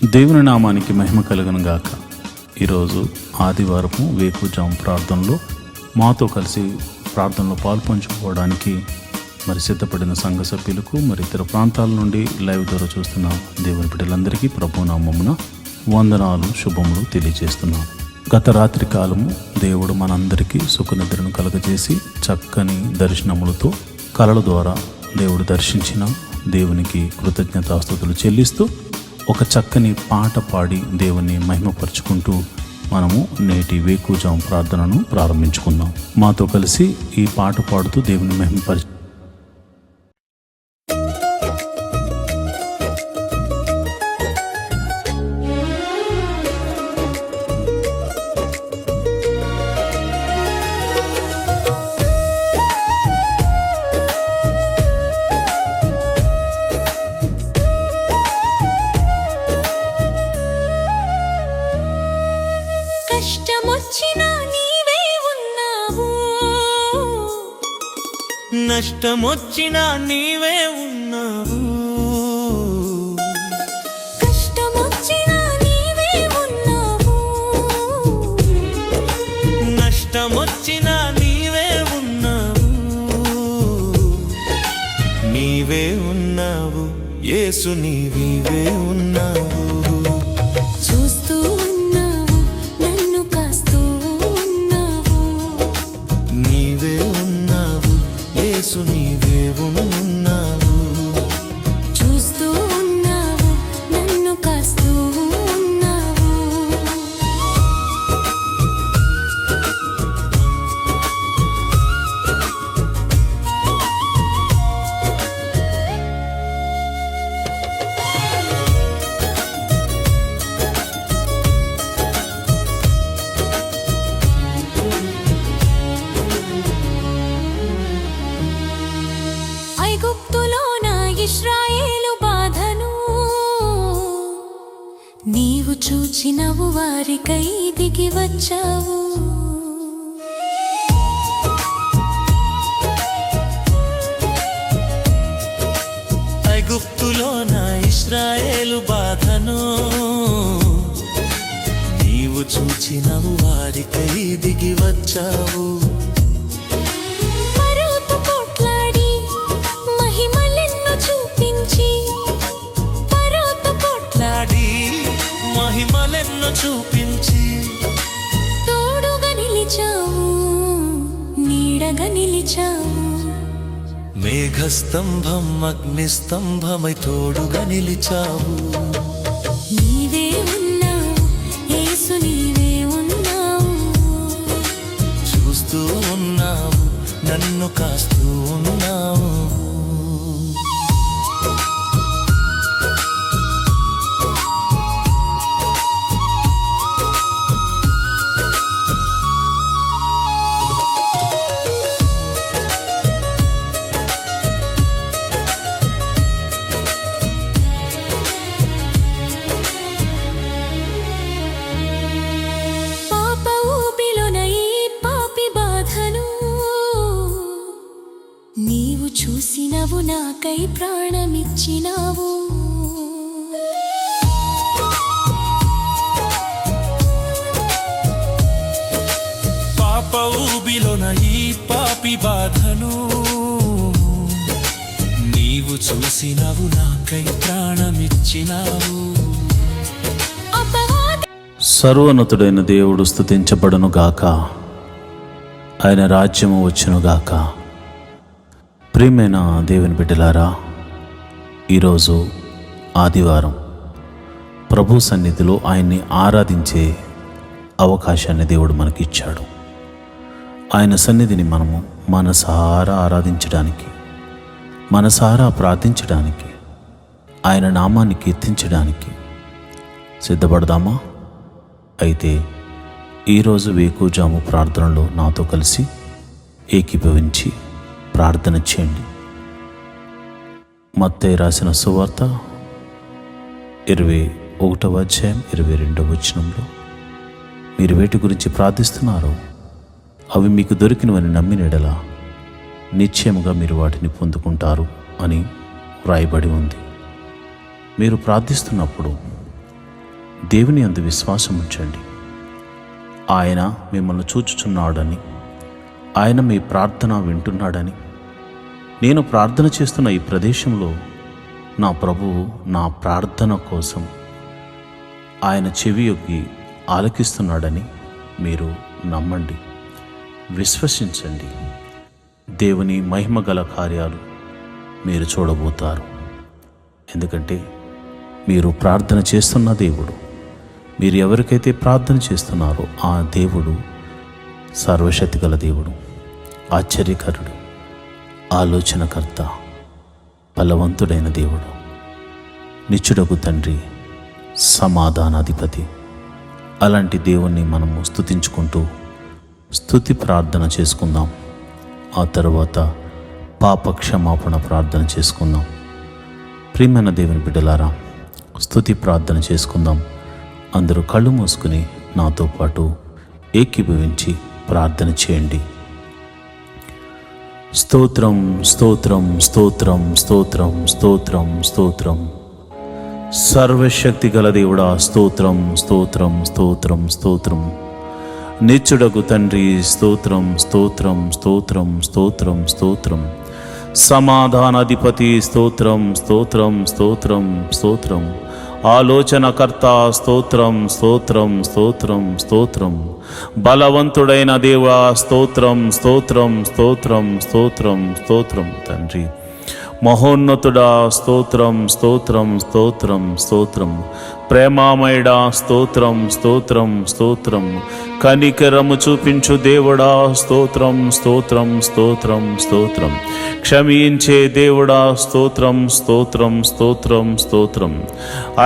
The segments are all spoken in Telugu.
దేవుని నామానికి మహిమ కలుగును గాక. ఈరోజు ఆదివారము వేకువజాము ప్రార్థనలో మాతో కలిసి ప్రార్థనలో పాల్పంచుకోవడానికి సిద్ధపడిన సంఘ సభ్యులకు ఇతర ప్రాంతాల నుండి లైవ్ ద్వారా చూస్తున్న దేవుని బిడ్డలందరికీ ప్రభు నామమున వందనాలు, శుభములు తెలియజేస్తున్నాం. గత రాత్రి కాలము దేవుడు మనందరికీ సుఖనిద్రను కలుగజేసి చక్కని దర్శనములతో కలల ద్వారా దేవుడు దర్శించిన దేవునికి కృతజ్ఞతాస్తుతులు చెల్లిస్తూ ఒక చక్కని పాట పాడి దేవుని మహిమపరుచుకుంటూ మనము నేటి వేకువజాము ప్రార్థనను ప్రారంభించుకుందాం. మాతో కలిసి ఈ పాట పాడుతూ దేవుని మహిమపరిచి నష్టమొచ్చినా నీవే ఉన్నావు, కష్టమొచ్చినా నీవే ఉన్నావు, నష్టమొచ్చినా నీవే ఉన్నావు, నీవే ఉన్నావు యేసు, నీవే ఉన్నావు. చూస్తూ ఉన్నావు, నన్ను కాస్తూ ఉన్నావు, నీవే ఉన్నావు యేసు, నీవే ఉన్నావు. చూస్తూ ఉన్నావు, నన్ను కాస్తూ ఉన్నావు. ఐగుప్తులోన ఇశ్రాయేలు బాధను నీవు చూచినవు, వారికై దిగి వచ్చావు. ఐగుప్తులోన ఇశ్రాయేలు బాధను నీవు చూచినవు, వారికై దిగి వచ్చావు. పరోతో కొట్లాడి మహిమలెన్నో చూపించి, పరోతో కొట్లాడి మహిమలెన్నో చూపించి, తోడుగా నిలిచావు, నీడగా నిలిచావు. మేఘస్తంభం అగ్నిస్తంభమై తోడుగా నిలిచావు. నీవే ఉన్నావు యేసు, నీవే ఉన్నావు, చూస్తూ ఉన్నావు, నన్ను కాస్తూ ఉన్నావు. పాప ఊబిలోన ఈ పాపి బాధను నీవు చూసినవు, నాకై ప్రాణమిచ్చినావు. పాప ఊబిలోన ఈ పాపి బాధను నీవు చూసినవు, నాకై ప్రాణమిచ్చినావు. సర్వోన్నతుడైన దేవుడు స్తుతించబడును గాక. ఆయన రాజ్యము వచ్చును గాక. ప్రియమైన దేవుని బిడ్డలారా, ఈరోజు ఆదివారం ప్రభు సన్నిధిలో ఆయన్ని ఆరాధించే అవకాశాన్ని దేవుడు మనకిచ్చాడు. ఆయన సన్నిధిని మనము మనసారా ఆరాధించడానికి, మనసారా ప్రార్థించడానికి, ఆయన నామాన్ని కీర్తించడానికి సిద్ధపడదామా? అయితే ఈరోజు వేకువజాము ప్రార్థనలో నాతో కలిసి ఏకీభవించి ప్రార్థన చేయండి. మత్తయి రాసిన సువార్త 21వ అధ్యాయం 22వ వచనంలో, మీరు వేటి గురించి ప్రార్థిస్తున్నారో అవి మీకు దొరికినవని నమ్మిన యెడల నిశ్చయముగా మీరు వాటిని పొందుకుంటారు అని వ్రాయబడి ఉంది. మీరు ప్రార్థిస్తున్నప్పుడు దేవుని యందు విశ్వాసం ఉంచండి. ఆయన మిమ్మల్ని చూచుచున్నాడని, ఆయన మీ ప్రార్థన వింటున్నాడని, నేను ప్రార్థన చేస్తున్న ఈ ప్రదేశంలో నా ప్రభువు నా ప్రార్థన కోసం ఆయన చెవియొగ్గి ఆలకిస్తున్నాడని మీరు నమ్మండి, విశ్వసించండి. దేవుని మహిమగల కార్యాలు మీరు చూడబోతారు. ఎందుకంటే మీరు ప్రార్థన చేస్తున్న దేవుడు, మీరు ఎవరికైతే ప్రార్థన చేస్తున్నారో ఆ దేవుడు సర్వశక్తిగల దేవుడు, ఆశ్చర్యకరుడు, ఆలోచనకర్త, బలవంతుడైన దేవుడు, నిత్యుడగు తండ్రి, సమాధానాధిపతి. అలాంటి దేవుణ్ణి మనము స్తుతించుకుంటూ స్తుతి ప్రార్థన చేసుకుందాం. ఆ తర్వాత పాప క్షమాపణ ప్రార్థన చేసుకుందాం. ప్రియమైన దేవుని బిడ్డలారా, స్తుతి ప్రార్థన చేసుకుందాం. అందరూ కళ్ళు మూసుకుని నాతో పాటు ఏకీభవించి ప్రార్థన చేయండి. స్తోత్రం స్తోత్రం స్తోత్రం స్తోత్రం స్తోత్రం స్తోత్రం. సర్వశక్తి గల దేవుడా, స్తోత్రం స్తోత్రం స్తోత్రం స్తోత్రం. నిత్యుడగు తండ్రి, స్తోత్రం స్తోత్రం స్తోత్రం స్తోత్రం స్తోత్రం. సమాధానాధిపతి, స్తోత్రం స్తోత్రం స్తోత్రం స్తోత్రం. ఆలోచనకర్త, స్తోత్రం స్తోత్రం స్తోత్రం స్తోత్రం. బలవంతుడైన దేవా, స్తోత్రం స్తోత్రం స్తోత్రం స్తోత్రం స్తోత్రం. తండ్రి మహోన్నతుడా, స్తోత్రం స్తోత్రం స్తోత్రం స్తోత్రం. ప్రేమామయుడా, స్తోత్రం స్తోత్రం స్తోత్రం. కనికరము చూపించు దేవుడా, స్తోత్రం స్తోత్రం స్తోత్రం స్తోత్రం. క్షమించే దేవుడా, స్తోత్రం స్తోత్రం స్తోత్రం స్తోత్రం.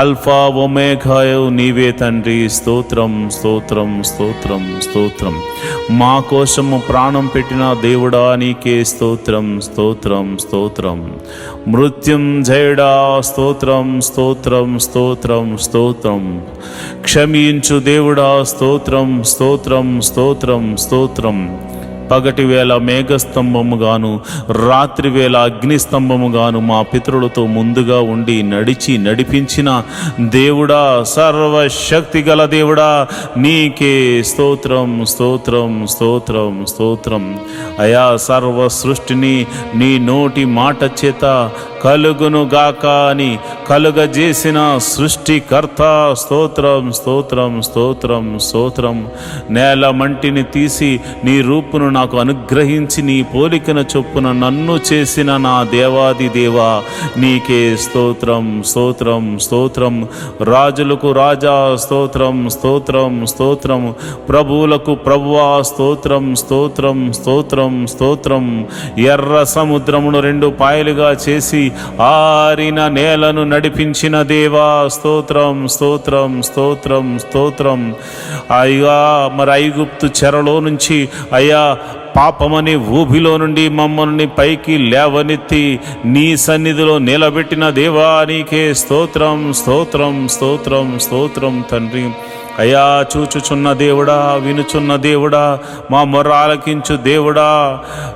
అల్ఫా ఒమేఘాయు నీవే తండ్రి, స్తోత్రం స్తోత్రం స్తోత్రం స్తోత్రం. మా కోసము ప్రాణం పెట్టిన దేవుడా, నీకే స్తోత్రం స్తోత్రం స్తోత్రం. మృత్యుంజయుడా, స్తోత్రం స్తోత్రం స్తోత్రం స్తోత్రం. క్షమించు దేవుడా, స్తోత్రం స్తోత్రం స్తోత్రం స్తోత్రం. పగటి వేళ మేఘస్తంభముగాను, రాత్రి వేళ అగ్నిస్తంభముగాను మా పితరులతో ముందుగా ఉండి నడిపించిన దేవుడా, సర్వశక్తి గల దేవుడా, నీకే స్తోత్రం స్తోత్రం స్తోత్రం స్తోత్రం. అయా, సర్వ సృష్టిని నీ నోటి మాట చేత కలుగును గాక అని కలుగజేసిన సృష్టికర్త, స్తోత్రం స్తోత్రం స్తోత్రం స్తోత్రం. నేల మంటిని తీసి నీ రూపును నాకు అనుగ్రహించి నీ పోలికన చొప్పున నన్ను చేసిన నా దేవాది దేవా, నీకే స్తోత్రం స్తోత్రం స్తోత్రం. రాజులకు రాజా, స్తోత్రం స్తోత్రం స్తోత్రం. ప్రభువులకు ప్రభువా, స్తోత్రం స్తోత్రం స్తోత్రం స్తోత్రం. ఎర్ర సముద్రమును 2 పాయలుగా చేసి ఆరిన నేలను నడిపించిన దేవా, స్తోత్రం స్తోత్రం స్తోత్రం స్తోత్రం. అయ్యా, మరి ఐగుప్తు చెరలో నుంచి అయ్యా పాపమని ఊబిలో నుండి మమ్మల్ని పైకి లేవనెత్తి నీ సన్నిధిలో నిలబెట్టిన దేవా, నీకే స్తోత్రం స్తోత్రం స్తోత్రం స్తోత్రం. తండ్రి అయా, చూచుచున్న దేవుడా, వినుచున్న దేవుడా, మా మొర్ర ఆలకించు దేవుడా,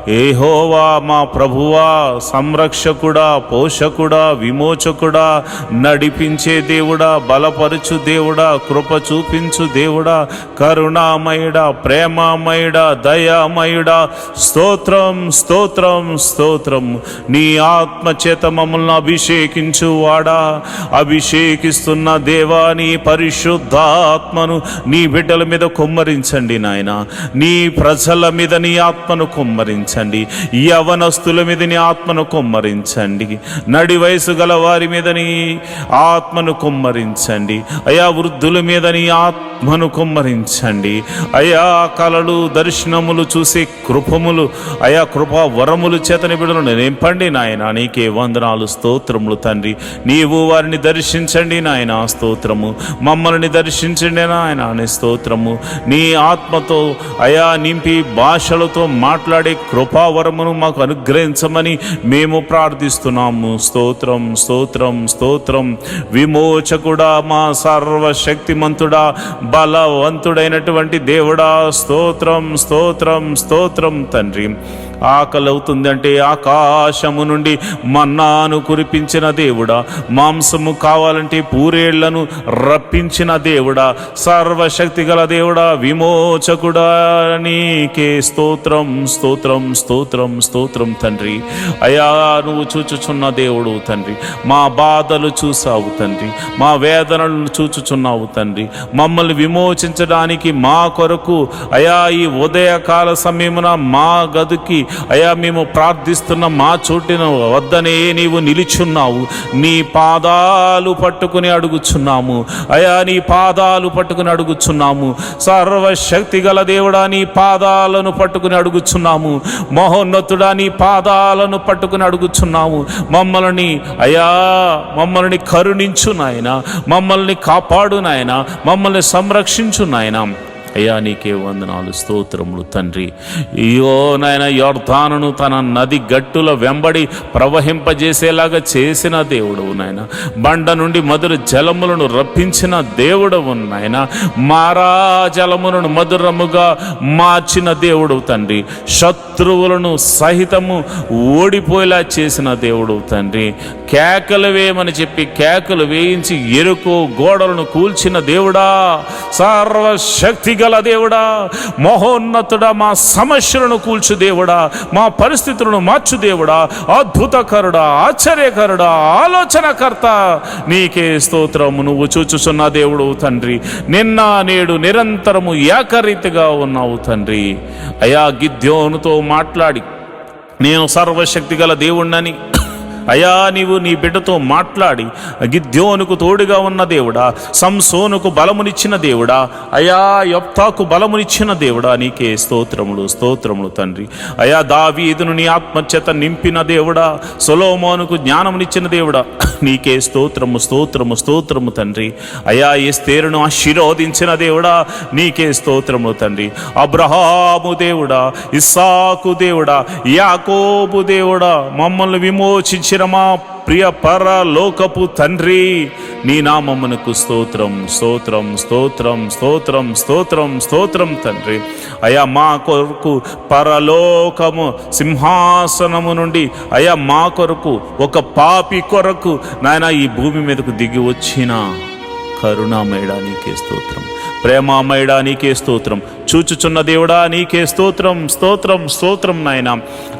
యెహోవా మా ప్రభువా, సంరక్షకుడా, పోషకుడా, విమోచకుడా, నడిపించే దేవుడా, బలపరుచు దేవుడా, కృప చూపించు దేవుడా, కరుణామయుడా, ప్రేమామయుడా, దయామయుడా, స్తోత్రం స్తోత్రం స్తోత్రం. నీ ఆత్మ చేత మమ్మల్ని అభిషేకించు వాడా, అభిషేకిస్తున్న దేవా, నీ పరిశుద్ధాత్మను నీ బిడ్డల మీద కుమ్మరించండి నాయన. నీ ప్రజల మీద నీ ఆత్మను కుమ్మరించండి. యవనస్తుల మీద నీ ఆత్మను కుమ్మరించండి. నడి వయసు గల వారి మీద నీ ఆత్మను కుమ్మరించండి. అయా, వృద్ధుల మీద నీ ఆత్మను కుమ్మరించండి. అయా, కలలు దర్శనములు చూసే కృపములు, అయా కృపా వరములు చేతని బిడ్డలను నింపండి నాయన. నీకే వందనాలు, స్తోత్రములు తండ్రి. నీవు వారిని దర్శించండి నాయన, స్తోత్రము. మమ్మల్ని దర్శించండి నిండిన ఆయన నీ స్తోత్రము. నీ ఆత్మతో అయా నింపి భాషలతో మాట్లాడే కృపావరమును మాకు అనుగ్రహించమని మేము ప్రార్థిస్తున్నాము. స్తోత్రం స్తోత్రం స్తోత్రం. విమోచకుడా, మా సర్వశక్తిమంతుడా, బలవంతుడైనటువంటి దేవుడా, స్తోత్రం స్తోత్రం స్తోత్రం తండ్రి. ఆకలి అవుతుందంటే ఆకాశము నుండి మన్నాను కురిపించిన దేవుడా, మాంసము కావాలంటే పూరేళ్లను రప్పించిన దేవుడా, సర్వశక్తి గల దేవుడా, విమోచకుడా, నీకే స్తోత్రం స్తోత్రం స్తోత్రం స్తోత్రం తండ్రి. అయా నువ్వు చూచుచున్న దేవుడు తండ్రి, మా బాధలు చూసావు తండ్రి, మా వేదనలను చూచుచున్నావు తండ్రి. మమ్మల్ని విమోచించడానికి మా కొరకు అయా ఈ ఉదయకాల సమయమున మా గదికి అయా మేము ప్రార్థిస్తున్న మా చోటిన వద్దనే నీవు నిలిచున్నావు. నీ పాదాలు పట్టుకుని అడుగుచున్నాము అయా, నీ పాదాలు పట్టుకుని అడుగుచున్నాము. సర్వశక్తి గల దేవుడా, నీ పాదాలను పట్టుకుని అడుగుచున్నాము. మహోన్నతుడా, నీ పాదాలను పట్టుకుని అడుగుచున్నాము. మమ్మల్ని కరుణించు నాయన, మమ్మల్ని కాపాడు నాయన, మమ్మల్ని సంరక్షించు నాయన. అయ్యా నీకే వందనాలు, స్తోత్రములు తండ్రి. అయ్యో నాయన, యొర్దానును తన నది గట్టుల వెంబడి ప్రవహింపజేసేలాగా చేసిన దేవుడవు నాయన. బండ నుండి మధుర జలములను రప్పించిన దేవుడవు నాయన. మారా జలములను మధురముగా మార్చిన దేవుడవు తండ్రి. శత్రువులను సహితము ఓడిపోయేలా చేసిన దేవుడవు తండ్రి. కేకలు వేయమని చెప్పి కేకలు వేయించి ఎరుకో గోడలను కూల్చిన దేవుడా, సర్వశక్తి గల దేవుడా, మహోన్నతుడా, మా సమస్యలను కూల్చు దేవుడా, మా పరిస్థితులను మార్చు దేవుడా, అద్భుతకరుడా, ఆశ్చర్యకరుడా, ఆలోచనకర్త, నీకే స్తోత్రము. నువ్వు చూచుచున్న దేవుడు తండ్రి. నిన్న నేడు నిరంతరము ఏకరీతిగా ఉన్నావు తండ్రి. అయా గిద్యోనుతో మాట్లాడి నేను సర్వశక్తి గల దేవుణ్ణని అయా నీవు నీ బిడ్డతో మాట్లాడి గిద్యోనుకు తోడుగా ఉన్న దేవుడా, సంసోనుకు బలమునిచ్చిన దేవుడా, అయా యొప్తాకు బలమునిచ్చిన దేవుడా, నీకే స్తోత్రములు స్తోత్రములు తండ్రి. అయా దావీదును నీ ఆత్మచేత నింపిన దేవుడా, సొలొమోనుకు జ్ఞానమునిచ్చిన దేవుడా, నీకే స్తోత్రము స్తోత్రము స్తోత్రము తండ్రి. అయా ఎస్తేరును ఆశీర్వదించిన దేవుడా, నీకే స్తోత్రము తండ్రి. అబ్రహాము దేవుడా, ఇస్సాకు దేవుడా, యాకోబు దేవుడా, మమ్మల్ని విమోచించిన మా ప్రియ పరలోకపు తండ్రి, నీ నామమునకు స్తోత్రం స్తోత్రం స్తోత్రం స్తోత్రం స్తోత్రం స్తోత్రం తండ్రి. అయా మా కొరకు పరలోకము సింహాసనము నుండి అయా మా కొరకు ఒక పాపి కొరకు నాయన ఈ భూమి మీదకు దిగి వచ్చిన కరుణామయుడా, నీకే స్తోత్రం. ప్రేమామయుడా, నీకే స్తోత్రం. చూచుచున్న దేవుడా, నీకే స్తోత్రం స్తోత్రం స్తోత్రం నాయన.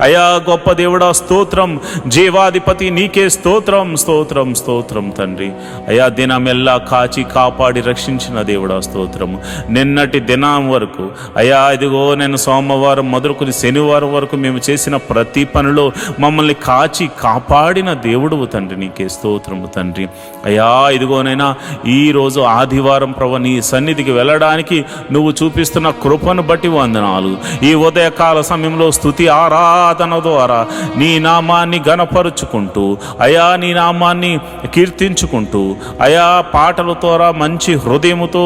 అయా గొప్ప దేవుడా, స్తోత్రం. జీవాధిపతి, నీకే స్తోత్రం స్తోత్రం స్తోత్రం తండ్రి. అయా దినమెల్లా కాచి కాపాడి రక్షించిన దేవుడా, స్తోత్రము. నిన్నటి దినం వరకు అయా ఇదిగో నేను సోమవారం మొదలుకొని శనివారం వరకు మేము చేసిన ప్రతి పనిలో మమ్మల్ని కాచి కాపాడిన దేవుడు తండ్రి, నీకే స్తోత్రము తండ్రి. అయా ఇదిగోనైనా ఈరోజు ఆదివారం ప్రభు నీ సన్నిధికి వెళ్ళడానికి నువ్వు చూపిస్తున్న కృపను బట్టి వందనాలు. ఈ ఉదయకాల సమయంలో స్తుతి ఆరాధన ద్వారా నీ నామాన్ని గణపరుచుకుంటూ అయా నీ నామాన్ని కీర్తించుకుంటూ అయా పాటల ద్వారా మంచి హృదయముతో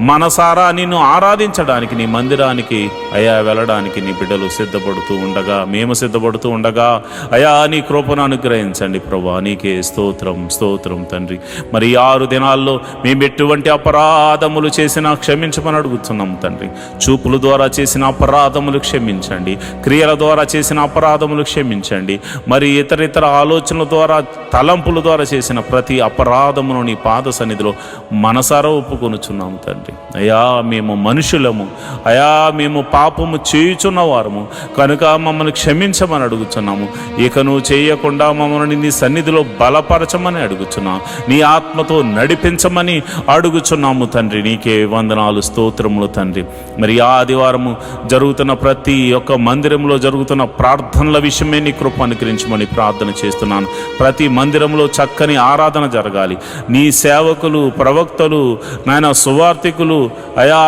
మనసారా నిన్ను ఆరాధించడానికి నీ మందిరానికి అయా వెళ్ళడానికి నీ బిడ్డలు సిద్ధపడుతూ ఉండగా, మేము సిద్ధపడుతూ ఉండగా అయా నీ కృపను అనుగ్రహించండి ప్రభా, నీకే స్తోత్రం స్తోత్రం తండ్రి. మరి 6 దినాల్లో మేము ఎటువంటి అపరాధములు చేసినా క్షమించమని అడుగుతున్నాం తండ్రి. చూపుల ద్వారా చేసిన అపరాధములు క్షమించండి, క్రియల ద్వారా చేసిన అపరాధములు క్షమించండి. మరి ఇతర ఆలోచనల ద్వారా, తలంపుల ద్వారా చేసిన ప్రతి అపరాధమును నీ పాద సన్నిధిలో మనసారా ఒప్పుకొనుచున్నాము తండ్రి. అయా మేము మనుషులము, అయా మేము పాపము చేయుచున్న వారము కనుక మమ్మల్ని క్షమించమని అడుగుచున్నాము. ఇక నువ్వు చేయకుండా మమ్మల్ని నీ సన్నిధిలో బలపరచమని అడుగుచున్నాము, నీ ఆత్మతో నడిపించమని అడుగుచున్నాము తండ్రి. నీకే వందనాలు స్తోత్రములు తండ్రి. మరి ఆదివారము జరుగుతున్న ప్రతి ఒక్క మందిరంలో జరుగుతున్న ప్రార్థనల విషయమే నీ కృప అనుగ్రహించమని ప్రార్థన చేస్తున్నాను. ప్రతి మందిరంలో చక్కని ఆరాధన జరగాలి. నీ సేవకులు, ప్రవక్తలు, నాయన సువార్థికులు, అయా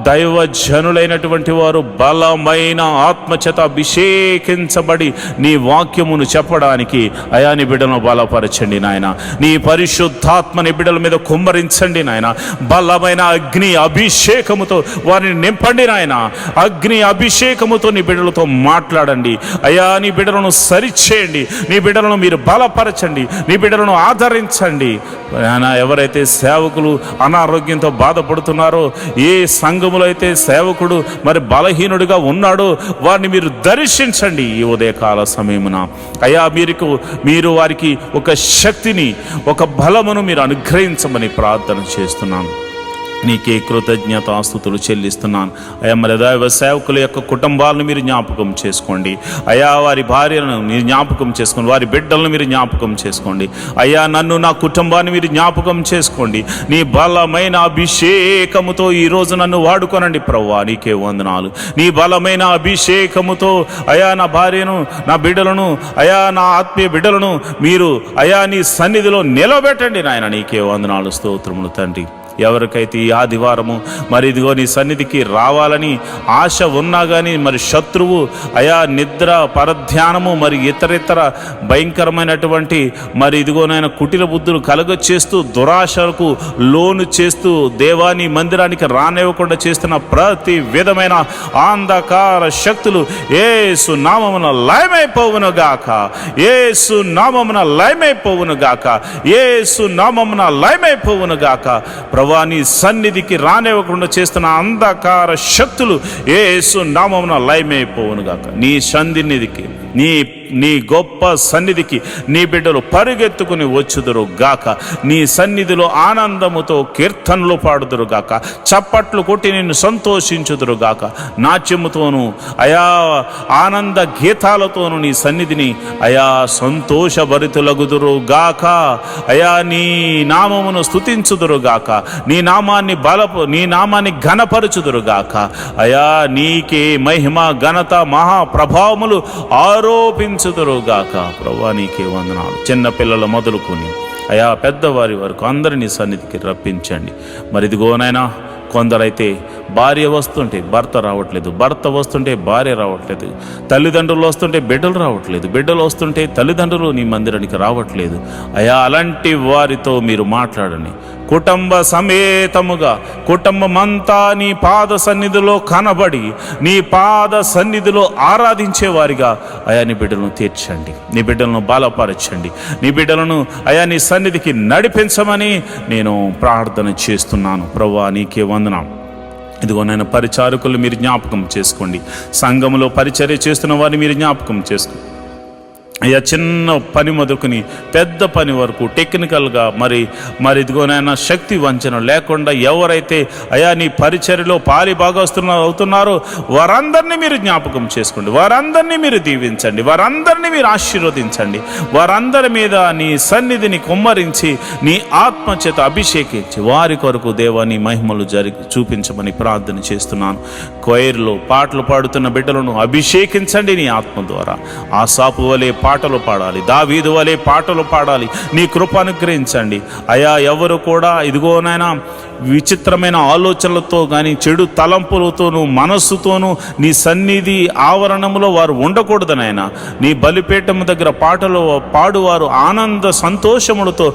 దైవజనులైనటువంటి వారు బలమైన ఆత్మచేత అభిషేకించబడి నీ వాక్యమును చెప్పడానికి అయా నీ బిడ్డలను బలపరచండి నాయన. నీ పరిశుద్ధాత్మని బిడ్డల మీద కుమ్మరించండి నాయన. బలమైన అగ్ని అభిషేకముతో వారిని నింపండి నాయన. అగ్ని అభిషేకముతో నీ బిడ్డలతో మాట్లాడండి అయా. నీ బిడ్డలను సరిచేయండి, నీ బిడ్డలను మీరు బలపరచండి, నీ బిడ్డలను ఆదరించండి. ఎవరైతే సేవకులు అనారోగ్యంతో బాధపడుతున్నారో, ఏ సంఘములో అయితే సేవకుడు మరి బలహీనుడిగా ఉన్నాడో వారిని మీరు దర్శించండి ఈ ఉదయకాల సమయమున అయ్యా. మీరు వారికి ఒక శక్తిని, ఒక బలమును మీరు అనుగ్రహించమని ప్రార్థన చేస్తున్నాను. నీకే కృతజ్ఞతాస్తుతులు చెల్లిస్తున్నాను అయ్యా. మరి దైవ సేవకుల యొక్క కుటుంబాలను మీరు జ్ఞాపకం చేసుకోండి అయ్యా. వారి భార్యలను మీరు జ్ఞాపకం చేసుకోండి, వారి బిడ్డలను మీరు జ్ఞాపకం చేసుకోండి అయ్యా. నన్ను, నా కుటుంబాన్ని మీరు జ్ఞాపకం చేసుకోండి. నీ బలమైన అభిషేకముతో ఈరోజు నన్ను వాడుకోనండి ప్రభువా. నీకే వందనాలు. నీ బలమైన అభిషేకముతో అయా నా భార్యను, నా బిడ్డలను అయా, నా ఆత్మీయ బిడ్డలను మీరు అయా నీ సన్నిధిలో నిలబెట్టండి నాయన. నీకే వందనాలు, స్తోత్రములు తండ్రి. ఎవరికైతే ఈ ఆదివారము మరి ఇదిగో నీ సన్నిధికి రావాలని ఆశ ఉన్నా కానీ మరి శత్రువు అయా నిద్ర, పరధ్యానము, మరి ఇతరితర భయంకరమైనటువంటి మరి ఇదిగోనైనా కుటిల బుద్ధులు కలగచేస్తూ, దురాశలకు లోను చేస్తూ, దేవాని మందిరానికి రానివ్వకుండా చేస్తున్న ప్రతి విధమైన అంధకార శక్తులు యేసు నామమున లయమైపోవును గాక, యేసు నామమున లయమైపోవును గాక, యేసు నామమున లయమైపోవును గాక. నీ సన్నిధికి రానివ్వకుండా చేస్తున్న అంధకార శక్తులు యేసు నామమున లయమైపోవును గాక. నీ సన్నిధికి, నీ గొప్ప సన్నిధికి నీ బిడ్డలు పరిగెత్తుకుని వచ్చుదురు గాక. నీ సన్నిధిలో ఆనందముతో కీర్తనలు పాడుదురు గాక, చప్పట్లు కొట్టి నిన్ను సంతోషించుదురు గాక. నాట్యముతోనూ అయా ఆనంద గీతాలతోనూ నీ సన్నిధిని అయా సంతోషభరితులగుదురు గాక. అయా నీ నామమును స్తుతించుదురు గాక, నీ నామాన్ని ఘనపరచుదురు గాక. అయా నీకే మహిమ, ఘనత, మహాప్రభావములు ఆరోపించుదురుగాక. ప్రభువా నీకే వందనాలు. చిన్నపిల్లల మొదలుకొని అయా పెద్దవారి వరకు అందరినీ సన్నిధికి రప్పించండి. మరి ఇదిగోనైనా కొందరైతే భార్య వస్తుంటే భర్త రావట్లేదు, భర్త వస్తుంటే భార్య రావట్లేదు, తల్లిదండ్రులు వస్తుంటే బిడ్డలు రావట్లేదు, బిడ్డలు వస్తుంటే తల్లిదండ్రులు నీ మందిరానికి రావట్లేదు అయా. అలాంటి వారితో మీరు మాట్లాడండి. కుటుంబ సమేతముగా కుటుంబమంతా నీ పాద సన్నిధిలో కనబడి, నీ పాద సన్నిధిలో ఆరాధించేవారిగా అయా నీ బిడ్డలను తీర్చండి, నీ బిడ్డలను బలపరచండి, నీ బిడ్డలను అయా నీ సన్నిధికి నడిపించమని నేను ప్రార్థన చేస్తున్నాను. ప్రభువా నీకే వందనం. ఇదిగో నేను పరిచారకులు మీరు జ్ఞాపకం చేసుకోండి. సంఘంలో పరిచర్య చేస్తున్న వారిని మీరు జ్ఞాపకం చేసుకోండి అయ్యా. చిన్న పని మొదలుకొని పెద్ద పని వరకు టెక్నికల్గా మరి ఇదిగోనైనా శక్తి వంచన లేకుండా ఎవరైతే అయా నీ పరిచర్యలో పాలి అవుతున్నారో వారందరినీ మీరు జ్ఞాపకం చేసుకోండి, వారందరినీ మీరు దీవించండి, వారందరినీ మీరు ఆశీర్వదించండి. వారందరి మీద నీ సన్నిధిని కుమ్మరించి నీ ఆత్మచేత అభిషేకించి వారి కొరకు దేవా నీ మహిమలు చూపించమని ప్రార్థన చేస్తున్నాను. కొయిర్లో పాటలు పాడుతున్న బిడ్డలను అభిషేకించండి నీ ఆత్మ ద్వారా. ఆసాపు వలె పాటలు పాడాలి, దావీదు వలె పాటలు పాడాలి. నీ కృప అనుగ్రహించండి అయా. ఎవరు కూడా ఇదిగోనైనా విచిత్రమైన ఆలోచనలతో కానీ చెడు తలంపులతోనూ మనస్సుతోనూ నీ సన్నిధి ఆవరణంలో వారు ఉండకూడదనైనా. నీ బలిపీఠం దగ్గర పాటలు పాడువారు ఆనంద సంతోషములతో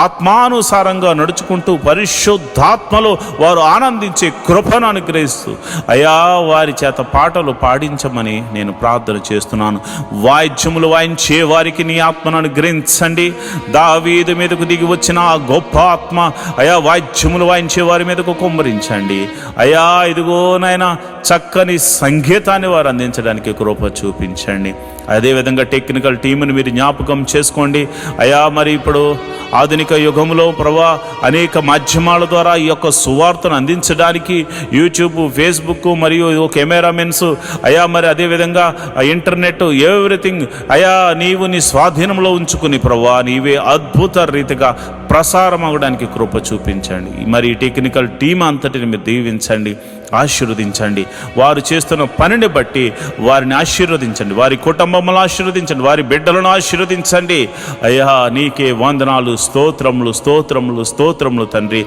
ఆత్మానుసారంగా నడుచుకుంటూ పరిశుద్ధాత్మలో వారు ఆనందించే కృపను అనుగ్రహిస్తూ అయా వారి చేత పాటలు పాడించమని నేను ప్రార్థన చేస్తున్నాను. వాయిద్యములు వాయించే వారికి నీ ఆత్మను అనుగ్రహించండి. దావీదు మీదకు దిగి వచ్చిన ఆ గొప్ప ఆత్మ అయా వాయిద్యములు వాయించే వారి మీదకు కుమ్మరించండి అయా. ఇదిగోనైనా చక్కని సంగీతాన్ని వారు అందించడానికి కృప చూపించండి. అదేవిధంగా టెక్నికల్ టీముని మీరు జ్ఞాపకం చేసుకోండి అయా. మరి ఇప్పుడు ఆధునిక యుగంలో ప్రభా అనేక మాధ్యమాల ద్వారా ఈ యొక్క సువార్తను అందించడానికి యూట్యూబ్, ఫేస్బుక్ మరియు కెమెరామెన్స్ అయా, మరి అదేవిధంగా ఇంటర్నెట్, ఎవ్రీథింగ్ అయా నీవు నీ స్వాధీనంలో ఉంచుకుని ప్రభా నీవే అద్భుత రీతిగా ప్రసారం అవ్వడానికి కృప చూపించండి. మరి టెక్నికల్ టీం అంతటిని మీరు దీవించండి, ఆశీర్వదించండి. వారు చేస్తున్న పనిని బట్టి వారిని ఆశీర్వదించండి, వారి కుటుంబములను ఆశీర్వదించండి, వారి బిడ్డలను ఆశీర్వదించండి అయ్యా. నీకే వందనాలు, స్తోత్రములు, స్తోత్రములు, స్తోత్రములు తండ్రి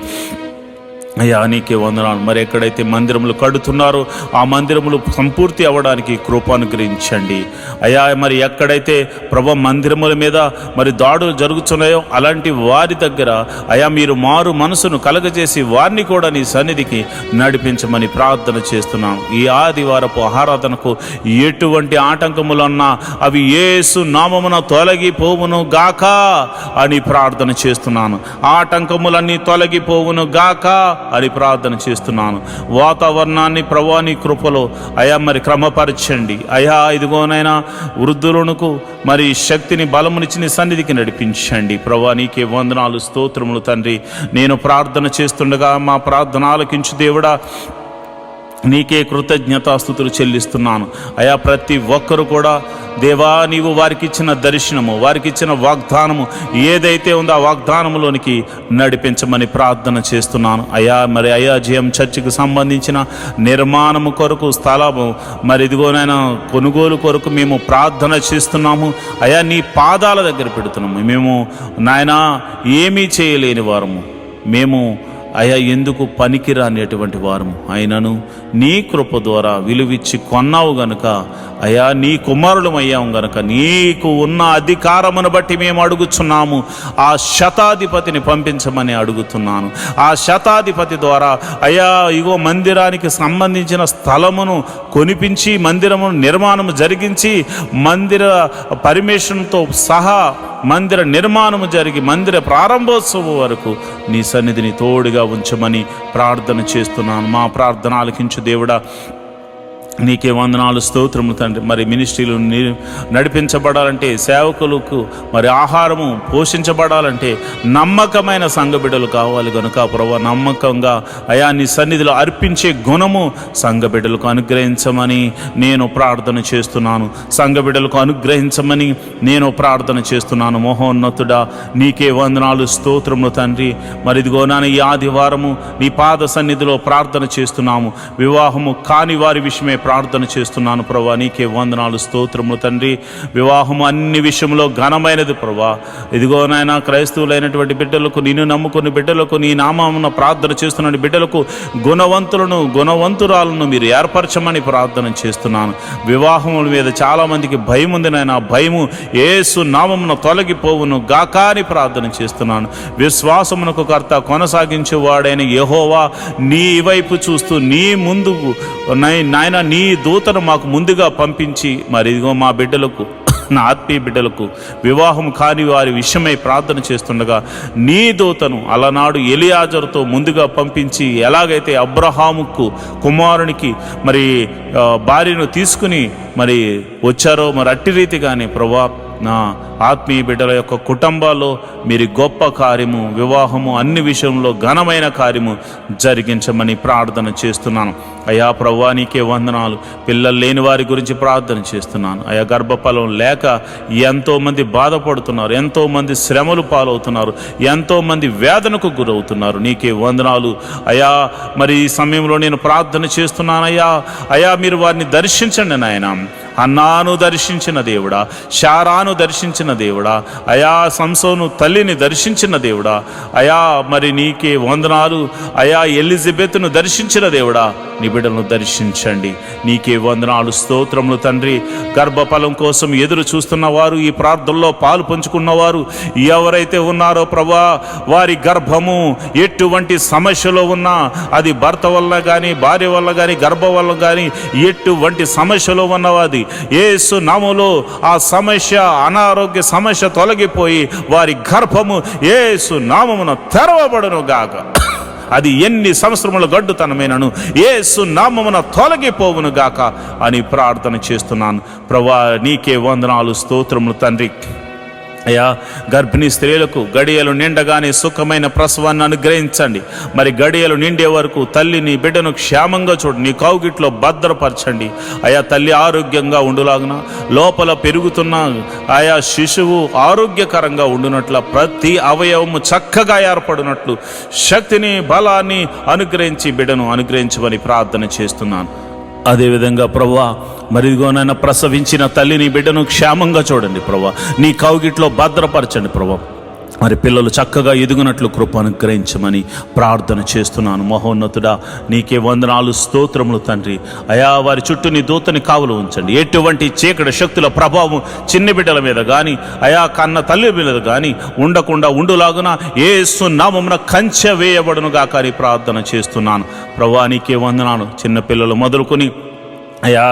అయ్యా నీకే వందనాలు. మరి ఎక్కడైతే మందిరములు కడుతున్నారో ఆ మందిరములు సంపూర్తి అవ్వడానికి కృప అనుగ్రహించండి అయ్యా. మరి ఎక్కడైతే ప్రభు మందిరముల మీద మరి దాడులు జరుగుతున్నాయో అలాంటి వారి దగ్గర అయ్యా మీరు మారు మనసును కలగజేసి వారిని కూడా నీ సన్నిధికి నడిపించమని ప్రార్థన చేస్తున్నాను. ఈ ఆదివారపు ఆరాధనకు ఎటువంటి ఆటంకములున్నా అవి యేసు నామమున తొలగిపోవును గాక అని ప్రార్థన చేస్తున్నాను. ఆటంకములన్నీ తొలగిపోవును గాక అని ప్రార్థన చేస్తున్నాను. వాతావరణాన్ని ప్రభువాని కృపలో అయా మరి క్రమపరచండి అయా. ఇదిగోనైనా వృద్ధులకు మరి శక్తిని బలమునిచ్చి నీ సన్నిధికి నడిపించండి ప్రభువా. నీకే వందనాలు స్తోత్రములు తండ్రి. నేను ప్రార్థన చేస్తుండగా మా ప్రార్థన ఆలకించు దేవుడా, నీకే కృతజ్ఞతాస్తుతులు చెల్లిస్తున్నాను అయా. ప్రతి ఒక్కరు కూడా దేవా నీవు వారికి ఇచ్చిన దర్శనము, వారికి ఇచ్చిన వాగ్దానము ఏదైతే ఉందో ఆ వాగ్దానములోనికి నడిపించమని ప్రార్థన చేస్తున్నాను అయా. మరి అయాజయం చర్చికి సంబంధించిన నిర్మాణము కొరకు స్థలము మరి ఇదిగోనైనా కొనుగోలు కొరకు మేము ప్రార్థన చేస్తున్నాము అయా. నీ పాదాల దగ్గర పెడుతున్నాము. మేము నాయనా ఏమీ చేయలేని వారము, మేము అయా ఎందుకు పనికిరానిటువంటి వారము, అయినను నీ కృప ద్వారా విలువిచ్చి కొన్నావు గనుక అయా నీ కుమారులం అయ్యాము గనుక నీకు ఉన్న అధికారమును బట్టి మేము అడుగుచున్నాము. ఆ శతాధిపతిని పంపించమని అడుగుతున్నాను. ఆ శతాధిపతి ద్వారా అయా ఇగో మందిరానికి సంబంధించిన స్థలమును కొనిపించి మందిరమును నిర్మాణము జరిగించి మందిర పర్మిషన్తో సహా మందిర నిర్మాణము జరిగి మందిర ప్రారంభోత్సవం వరకు నీ సన్నిధిని తోడుగా ఉంచమని ప్రార్థన చేస్తున్నాను. మా ప్రార్థన ఆలకించు దేవుడా, నీకే వందనాలు స్తోత్రము తండ్రి. మరి మినిస్ట్రీలు నడిపించబడాలంటే, సేవకులకు మరి ఆహారము పోషించబడాలంటే నమ్మకమైన సంఘ బిడ్డలు కావాలి కనుక ప్రభువా నమ్మకంగా అయా నీ సన్నిధిలో అర్పించే గుణము సంఘ బిడ్డలకు అనుగ్రహించమని నేను ప్రార్థన చేస్తున్నాను. సంఘ బిడ్డలకు అనుగ్రహించమని నేను ప్రార్థన చేస్తున్నాను. మహోన్నతుడా నీకే వందనాలు స్తోత్రములు తండ్రి. మరి ఇదిగో నాన్న ఈ ఆదివారము నీ పాద సన్నిధిలో ప్రార్థన చేస్తున్నాము. వివాహము కాని వారి విషయమే ప్రార్థన చేస్తున్నాను ప్రభా. నీకే వందనాలు స్తోత్రములు తండ్రి. వివాహము అన్ని విషయంలో ఘనమైనది ప్రభా. ఇదిగో నాయన క్రైస్తవులైనటువంటి బిడ్డలకు, నిన్ను నమ్ముకుని బిడ్డలకు, నీ నామమున ప్రార్థన చేస్తున్న బిడ్డలకు గుణవంతురాలను మీరు ఏర్పరచమని ప్రార్థన చేస్తున్నాను. వివాహముల మీద చాలామందికి భయం ఉంది నాయన. భయము యేసు నామమున తొలగిపోవును గాక అని ప్రార్థన చేస్తున్నాను. విశ్వాసమునకు కర్త కొనసాగించేవాడైన యెహోవా నీ వైపు చూస్తూ నీ ముందుకు నాయన నీ దూతను మాకు ముందుగా పంపించి మరి ఇదిగో మా బిడ్డలకు, నా ఆత్మీయ బిడ్డలకు వివాహం కాని వారి విషయమై ప్రార్థన చేస్తుండగా నీ దూతను అలనాడు ఎలియాజరుతో ముందుగా పంపించి ఎలాగైతే అబ్రహాముకు కుమారునికి మరి భార్యను తీసుకుని మరి వచ్చారో మరి అట్టి రీతిగానే ప్రభా నా ఆత్మీయ బిడ్డల యొక్క కుటుంబాల్లో మీరు గొప్ప కార్యము, వివాహము అన్ని విషయంలో ఘనమైన కార్యము జరిగించమని ప్రార్థన చేస్తున్నాను అయా. ప్రభువా నీకే వందనాలు. పిల్లలు లేని వారి గురించి ప్రార్థన చేస్తున్నాను అయా. గర్భఫలం లేక ఎంతోమంది బాధపడుతున్నారు, ఎంతోమంది శ్రమలు పాలవుతున్నారు, ఎంతోమంది వేదనకు గురవుతున్నారు. నీకే వందనాలు అయా. మరి ఈ సమయంలో నేను ప్రార్థన చేస్తున్నానయ్యా. అయా మీరు వారిని దర్శించండి నాయన. అన్నాను దర్శించిన దేవుడా, శారాను దర్శించిన దేవుడా అయా, సంసోను తల్లిని దర్శించిన దేవుడా అయా. మరి నీకే వందనాలు అయా. ఎలిజబెత్ను దర్శించిన దేవుడా నీ బిడ్డలను దర్శించండి. నీకే వందనాలు స్తోత్రములు తండ్రి. గర్భఫలం కోసం ఎదురు చూస్తున్న వారు, ఈ ప్రార్థనలో పాలు పంచుకున్నవారు ఎవరైతే ఉన్నారో ప్రభా, వారి గర్భము ఎటువంటి సమస్యలో ఉన్నా అది భర్త వల్ల కానీ, భార్య వల్ల కానీ, గర్భం వల్ల కానీ ఎటువంటి సమస్యలో ఉన్నవాది యేసు నామములో ఆ సమస్య, అనారోగ్య సమస్య తొలగిపోయి వారి గర్భము యేసు నామమున తెరవబడును గాక. అది ఎన్ని సంవత్సరముల గడ్డుతనమైనను యేసు నామమున తొలగిపోవును గాక అని ప్రార్థన చేస్తున్నాను ప్రభువా. నీకే వందనాలు స్తోత్రములు తండ్రి అయ్యా. గర్భిణీ స్త్రీలకు గడియలు నిండగానే సుఖమైన ప్రసవాన్ని అనుగ్రహించండి. మరి గడియలు నిండే వరకు తల్లిని బిడ్డను క్షేమంగా చూడు, నీ కౌగిట్లో భద్రపరచండి అయా. తల్లి ఆరోగ్యంగా ఉండులాగున, లోపల పెరుగుతున్న ఆయా శిశువు ఆరోగ్యకరంగా ఉండునట్ల, ప్రతి అవయవము చక్కగా ఏర్పడినట్లు శక్తిని, బలాన్ని అనుగ్రహించి బిడ్డను అనుగ్రహించమని ప్రార్థన చేస్తున్నాను. అదేవిధంగా ప్రభువా మరి ఇదిగోనైనా ప్రసవించిన తల్లిని బిడ్డను క్షేమంగా చూడండి ప్రభువా. నీ కౌగిట్లో భద్రపరచండి ప్రభువా. మరి పిల్లలు చక్కగా ఎదుగునట్లు కృప అనుగ్రహించమని ప్రార్థన చేస్తున్నాను. మహోన్నతుడా, నీకే వందనాలు, స్తోత్రములు తండ్రి. అయా, వారి చుట్టూ నీ దూతని కావలు ఉంచండి. ఎటువంటి చీకటి శక్తుల ప్రభావం చిన్ని బిడ్డల మీద కానీ, అయా కన్న తల్లి మీద కానీ ఉండకుండా ఉండులాగున యేసు నామమున కంచె వేయబడును గాక అని ప్రార్థన చేస్తున్నాను. ప్రభువా, నీకే వందనాలు. చిన్నపిల్లలు మొదలుకొని అయా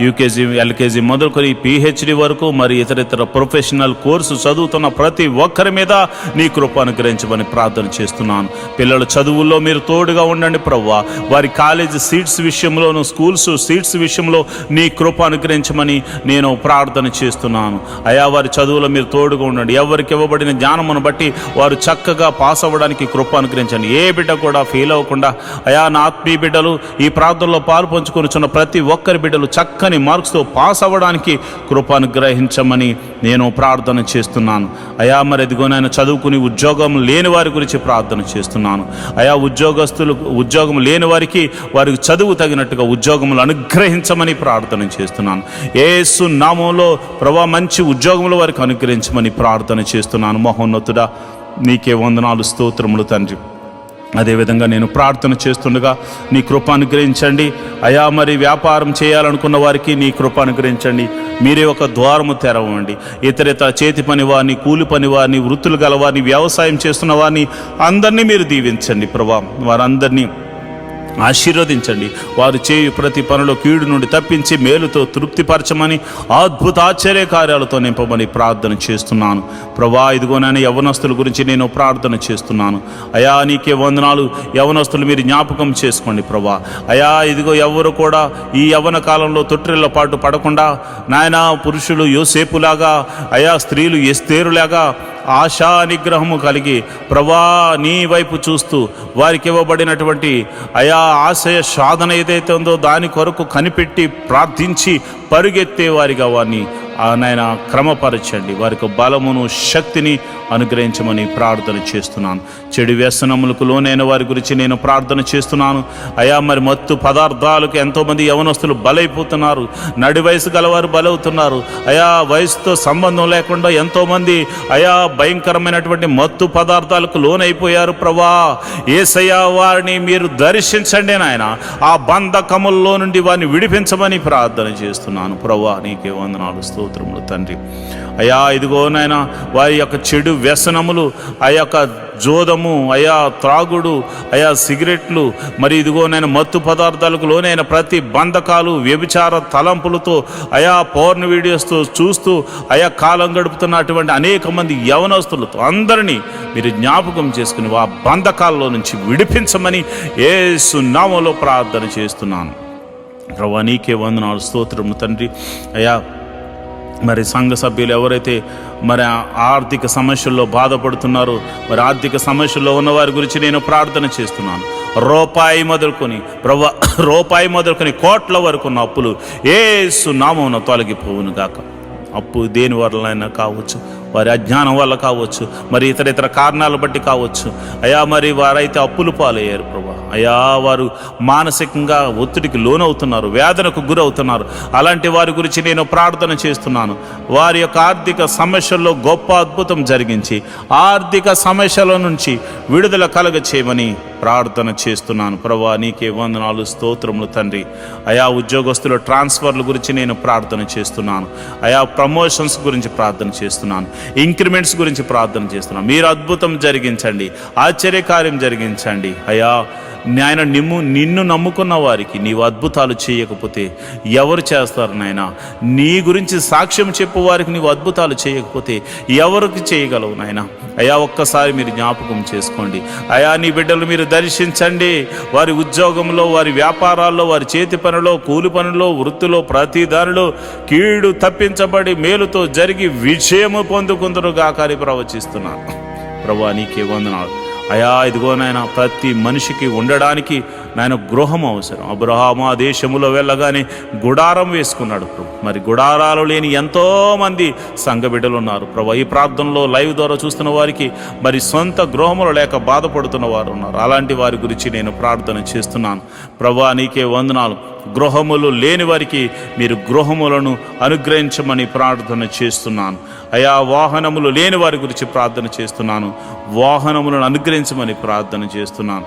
యూకేజీ, ఎల్కేజీ మొదలుకొని పిహెచ్డి వరకు, మరి ఇతర ప్రొఫెషనల్ కోర్సు చదువుతున్న ప్రతి ఒక్కరి మీద నీ కృప అనుగ్రహించమని ప్రార్థన చేస్తున్నాను. పిల్లల చదువుల్లో మీరు తోడుగా ఉండండి ప్రభువా. వారి కాలేజీ సీట్స్ విషయంలోను, స్కూల్స్ సీట్స్ విషయంలో నీ కృప అనుగ్రహించమని నేను ప్రార్థన చేస్తున్నాను. అయా, వారి చదువులో మీరు తోడుగా ఉండండి. ఎవరికి ఇవ్వబడిన జ్ఞానమును బట్టి వారు చక్కగా పాస్ అవ్వడానికి కృప అనుగ్రహించండి. ఏ బిడ్డ కూడా ఫెయిల్ అవ్వకుండా, అయా నా ఆత్మీయ బిడ్డలు ఈ ప్రార్థనలో పాలు పంచుకొనిచున్న ప్రతి ఒక్కరి బిడ్డలు చక్కని మార్క్స్తో పాస్ అవ్వడానికి కృప అనుగ్రహించమని నేను ప్రార్థన చేస్తున్నాను. అయా, మరి ఎదిగోనైనా చదువుకుని ఉద్యోగం లేని వారి గురించి ప్రార్థన చేస్తున్నాను. అయా, ఉద్యోగం లేని వారికి చదువు తగినట్టుగా ఉద్యోగములు అనుగ్రహించమని ప్రార్థన చేస్తున్నాను. యేసు నామములో ప్రభువా, మంచి ఉద్యోగములు వారికి అనుగ్రహించమని ప్రార్థన చేస్తున్నాను. మహోన్నతుడా, నీకే వందనాలు, స్తోత్రములు తండ్రి. అదేవిధంగా నేను ప్రార్థన చేస్తుండగా నీ కృప అనుగ్రహించండి. అయా, మరి వ్యాపారం చేయాలనుకున్న వారికి నీ కృప అనుగ్రహించండి. మీరే ఒక ద్వారము తెరవండి. ఇతర చేతి పని వారిని, కూలి పని వారిని, వృత్తులు గల వారిని, వ్యవసాయం చేస్తున్న వారిని అందరినీ మీరు దీవించండి ప్రభా. వారందరినీ ఆశీర్వదించండి. వారు చేయు ప్రతి పనిలో కీడు నుండి తప్పించి మేలుతో తృప్తిపరచమని, అద్భుత ఆశ్చర్య కార్యాలతో నింపమని ప్రార్థన చేస్తున్నాను ప్రభా. ఇదిగోనైనా యవనస్తుల గురించి నేను ప్రార్థన చేస్తున్నాను. అయా, నీకే వందనాలు. యవనస్తులు మీరు జ్ఞాపకం చేసుకోండి ప్రభా. అయా, ఇదిగో ఎవరు కూడా ఈ యవ్వన కాలంలో తొట్టిళ్ళ పాటు పడకుండా నాయనా, పురుషులు యోసేపులాగా, అయా స్త్రీలు ఎస్తేరులాగా ఆశా నిగ్రహము కలిగి ప్రభా నీ వైపు చూస్తూ వారికి ఇవ్వబడినటువంటి అయా ఆశయ సాధన ఏదైతే ఉందో దాని కొరకు కనిపెట్టి ప్రార్థించి పరుగెత్తే వారిగా వారిని నాయన క్రమపరచండి. వారికి బలమును శక్తిని అనుగ్రహించమని ప్రార్థన చేస్తున్నాను. చెడు వ్యసనములకు లోనైన వారి గురించి నేను ప్రార్థన చేస్తున్నాను. అయా, మరి మత్తు పదార్థాలకు ఎంతోమంది యవనస్తులు బలైపోతున్నారు. నడి వయసు గలవారు బలవుతున్నారు. అయా, వయసుతో సంబంధం లేకుండా ఎంతోమంది అయా భయంకరమైనటువంటి మత్తు పదార్థాలకు లోనైపోయారు ప్రభా. యేసయ్యా, వారిని మీరు దర్శించండి నాయన. ఆ బంధకముల్లో నుండి వారిని విడిపించమని ప్రార్థన చేస్తున్నాను ప్రభా. నీకే వందనాలు, స్తోత్రములు తండ్రి. అయా, ఇదిగో నాయన, వారి యొక్క చెడు వ్యసనములు, ఆ యొక్క జోదము, అయా త్రాగుడు, అయా సిగరెట్లు, మరి ఇదిగో నేను మత్తు పదార్థాలకు లోనైన ప్రతి బంధకాలు, వ్యభిచార తలంపులతో, అయా పోర్న్ వీడియోస్తో చూస్తూ అయా కాలం గడుపుతున్నటువంటి అనేక మంది యవనస్తులతో అందరినీ మీరు జ్ఞాపకం చేసుకుని ఆ బంధకాల్లో నుంచి విడిపించమని యేసు నామములో ప్రార్థన చేస్తున్నాను ప్రభువా. నీకే వందనాలు, స్తోత్రము తండ్రి. అయా, మరి సంఘ సభ్యులు ఎవరైతే మరి ఆర్థిక సమస్యల్లో బాధపడుతున్నారో, మరి ఆర్థిక సమస్యల్లో ఉన్న వారి గురించి నేను ప్రార్థన చేస్తున్నాను. రూపాయి మొదలుకొని కోట్ల వరకు ఉన్న అప్పులు యేసు నామమున తొలగిపోవును గాక. అప్పు దేని వల్లైనా కావచ్చు, వారి అజ్ఞానం వల్ల కావచ్చు, మరి ఇతర కారణాలు బట్టి కావచ్చు. అయా, మరి వారైతే అప్పులు పాలయ్యారు ప్రభా. అయా, వారు మానసికంగా ఒత్తిడికి లోనవుతున్నారు, వేదనకు గురవుతున్నారు. అలాంటి వారి గురించి నేను ప్రార్థన చేస్తున్నాను. వారి యొక్క ఆర్థిక సమస్యల్లో గొప్ప అద్భుతం జరిగించి ఆర్థిక సమస్యల నుంచి విడుదల కలగ చేయమని ప్రార్థన చేస్తున్నాను ప్రభా. నీకే వందనాలు, స్తోత్రములు తండ్రి. అయా, ఉద్యోగస్తుల ట్రాన్స్ఫర్ల గురించి నేను ప్రార్థన చేస్తున్నాను. అయా, ప్రమోషన్స్ గురించి ప్రార్థన చేస్తున్నాను. ఇంక్రిమెంట్స్ గురించి ప్రార్థన చేస్తున్నాను. మీరు అద్భుతం జరిగించండి, ఆశ్చర్యకార్యం జరిగించండి. అయా, నాయన, నిన్ను నమ్ముకున్న వారికి నీవు అద్భుతాలు చేయకపోతే ఎవరు చేస్తారు నాయన? నీ గురించి సాక్ష్యం చెప్పు వారికి నీవు అద్భుతాలు చేయకపోతే ఎవరికి చేయగలవు నాయన? అయా, ఒక్కసారి మీరు జ్ఞాపకం చేసుకోండి. అయా, నీ బిడ్డలు మీరు దర్శించండి. వారి ఉద్యోగంలో, వారి వ్యాపారాల్లో, వారి చేతి పనిలో, కూలి పనిలో, వృత్తిలో, ప్రతి దానిలో కీడు తప్పించబడి మేలుతో జరిగి విజయము పొందుకుందరుగా కానీ ప్రవచిస్తున్నాను ప్రభా. నీకే వందనాలు. అయా, ఇదిగోనైనా ప్రతి మనిషికి ఉండడానికి నాయన గృహం అవసరం. అబ్రహాము ఆ దేశములో వెళ్ళగానే గుడారం వేసుకున్నాడు ప్రభు. మరి గుడారాలు లేని ఎంతోమంది సంఘ బిడ్డలు ఉన్నారు ప్రభు. ఈ ప్రార్థనలో లైవ్ ద్వారా చూస్తున్న వారికి మరి సొంత గృహములు లేక బాధపడుతున్న వారు ఉన్నారు. అలాంటి వారి గురించి నేను ప్రార్థన చేస్తున్నాను ప్రభు. నీకే వందనాలు. గృహములు లేని వారికి మీరు గృహములను అనుగ్రహించమని ప్రార్థన చేస్తున్నాను అయా. వాహనములు లేని వారి గురించి ప్రార్థన చేస్తున్నాను. వాహనములను అనుగ్రహించమని ప్రార్థన చేస్తున్నాను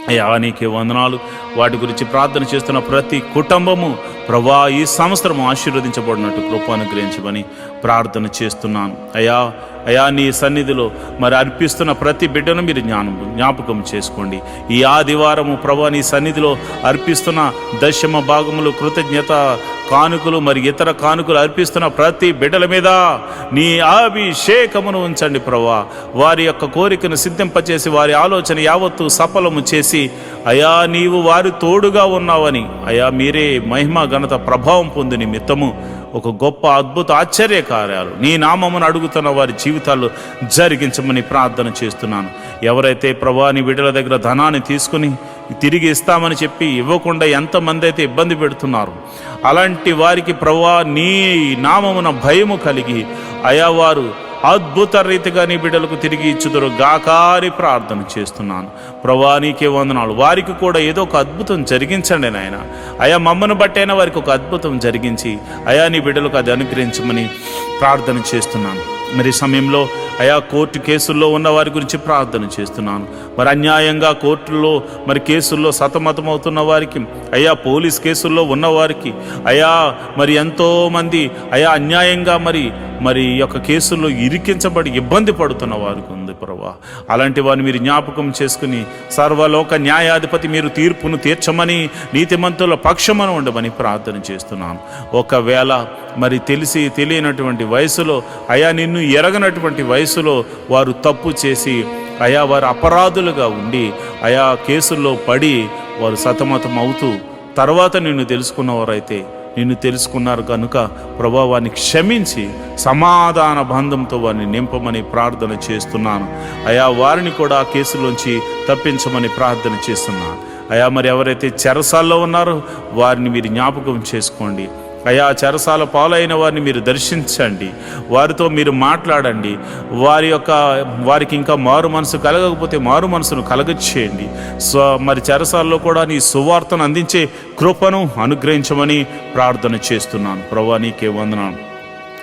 అయ్యా. నీకే వందనాలు. వాటి గురించి ప్రార్థన చేస్తున్న ప్రతి కుటుంబము ప్రభా ఈ సంవత్సరం ఆశీర్వదించబడినట్టు కృప అనుగ్రహించమని ప్రార్థన చేస్తున్నాను అయ్యా. అయా నీ సన్నిధిలో మరి అర్పిస్తున్న ప్రతి బిడ్డను మీరు జ్ఞాపకం చేసుకోండి. ఈ ఆదివారము ప్రభా నీ సన్నిధిలో అర్పిస్తున్న దశమ భాగములు, కృతజ్ఞత కానుకలు, మరి ఇతర కానుకలు అర్పిస్తున్న ప్రతి బిడ్డల మీద నీ అభిషేకమును ఉంచండి ప్రభా. వారి యొక్క కోరికను సిద్ధింపచేసి వారి ఆలోచన యావత్తు సఫలము చేసి అయా నీవు వారి తోడుగా ఉన్నావని అయా మీరే మహిమ ఘనత ప్రభావం పొంది నిమిత్తము ఒక గొప్ప అద్భుత ఆశ్చర్య కార్యాలు నీ నామమును అడుగుతున్న వారి జీవితాల్లో జరిగించమని ప్రార్థన చేస్తున్నాను. ఎవరైతే ప్రభా నీ బిడ్డల దగ్గర ధనాన్ని తీసుకుని తిరిగి ఇస్తామని చెప్పి ఇవ్వకుండా ఎంతమంది అయితే ఇబ్బంది పెడుతున్నారు, అలాంటి వారికి ప్రభా నీ నామమున భయము కలిగి అయా వారు అద్భుత రీతిగా నీ బిడ్డలకు తిరిగి ఇచ్చుదురు గాకారి ప్రార్థన చేస్తున్నాను ప్రభా. నీకే వందనాలు. వారికి కూడా ఏదో ఒక అద్భుతం జరిగించండి నాయన. అయా మమ్మను బట్టైనా వారికి ఒక అద్భుతం జరిగించి అయా నీ బిడ్డలకు అది అనుగ్రహించమని ప్రార్థన చేస్తున్నాను. మరి సమయంలో అయా కోర్టు కేసుల్లో ఉన్న వారి గురించి ప్రార్థన చేస్తున్నాను. మరి అన్యాయంగా కోర్టుల్లో మరి కేసుల్లో సతమతమవుతున్న వారికి అయా, పోలీస్ కేసుల్లో ఉన్నవారికి అయా, మరి ఎంతోమంది అయా అన్యాయంగా మరి యొక్క కేసుల్లో ఇరికించబడి ఇబ్బంది పడుతున్న వారికి ఉంది ప్రభా. అలాంటి వారిని మీరు జ్ఞాపకం చేసుకుని సర్వలోక న్యాయాధిపతి మీరు తీర్పును తీర్చమని నీతిమంతుల పక్షమను ఉండమని ప్రార్థన చేస్తున్నాను. ఒకవేళ మరి తెలిసి తెలియనటువంటి వయసులో అయా నిన్ను ఎరగనటువంటి వయసులో వారు తప్పు చేసి అయా వారు అపరాధులుగా ఉండి అయా కేసుల్లో పడి వారు సతమతం అవుతూ తర్వాత నిన్ను తెలుసుకున్నవారైతే నిన్ను తెలుసుకున్నారు కనుక ప్రభావాన్ని క్షమించి సమాధాన బంధంతో వారిని నింపమని ప్రార్థన చేస్తున్నాను అయా. వారిని కూడా ఆ కేసులోంచి తప్పించమని ప్రార్థన చేస్తున్నాను అయా. మరి ఎవరైతే చెరసాల్లో ఉన్నారో వారిని మీరు జ్ఞాపకం చేసుకోండి అయా. చెరసాల పాలైన వారిని మీరు దర్శించండి, వారితో మీరు మాట్లాడండి. వారికి ఇంకా మారు మనసు కలగకపోతే మారు మనసును కలగచేయండి. మరి చెరసాల్లో కూడా నీ సువార్తను అందించే కృపను అనుగ్రహించమని ప్రార్థన చేస్తున్నాను ప్రభా. నీకే వందనాలు.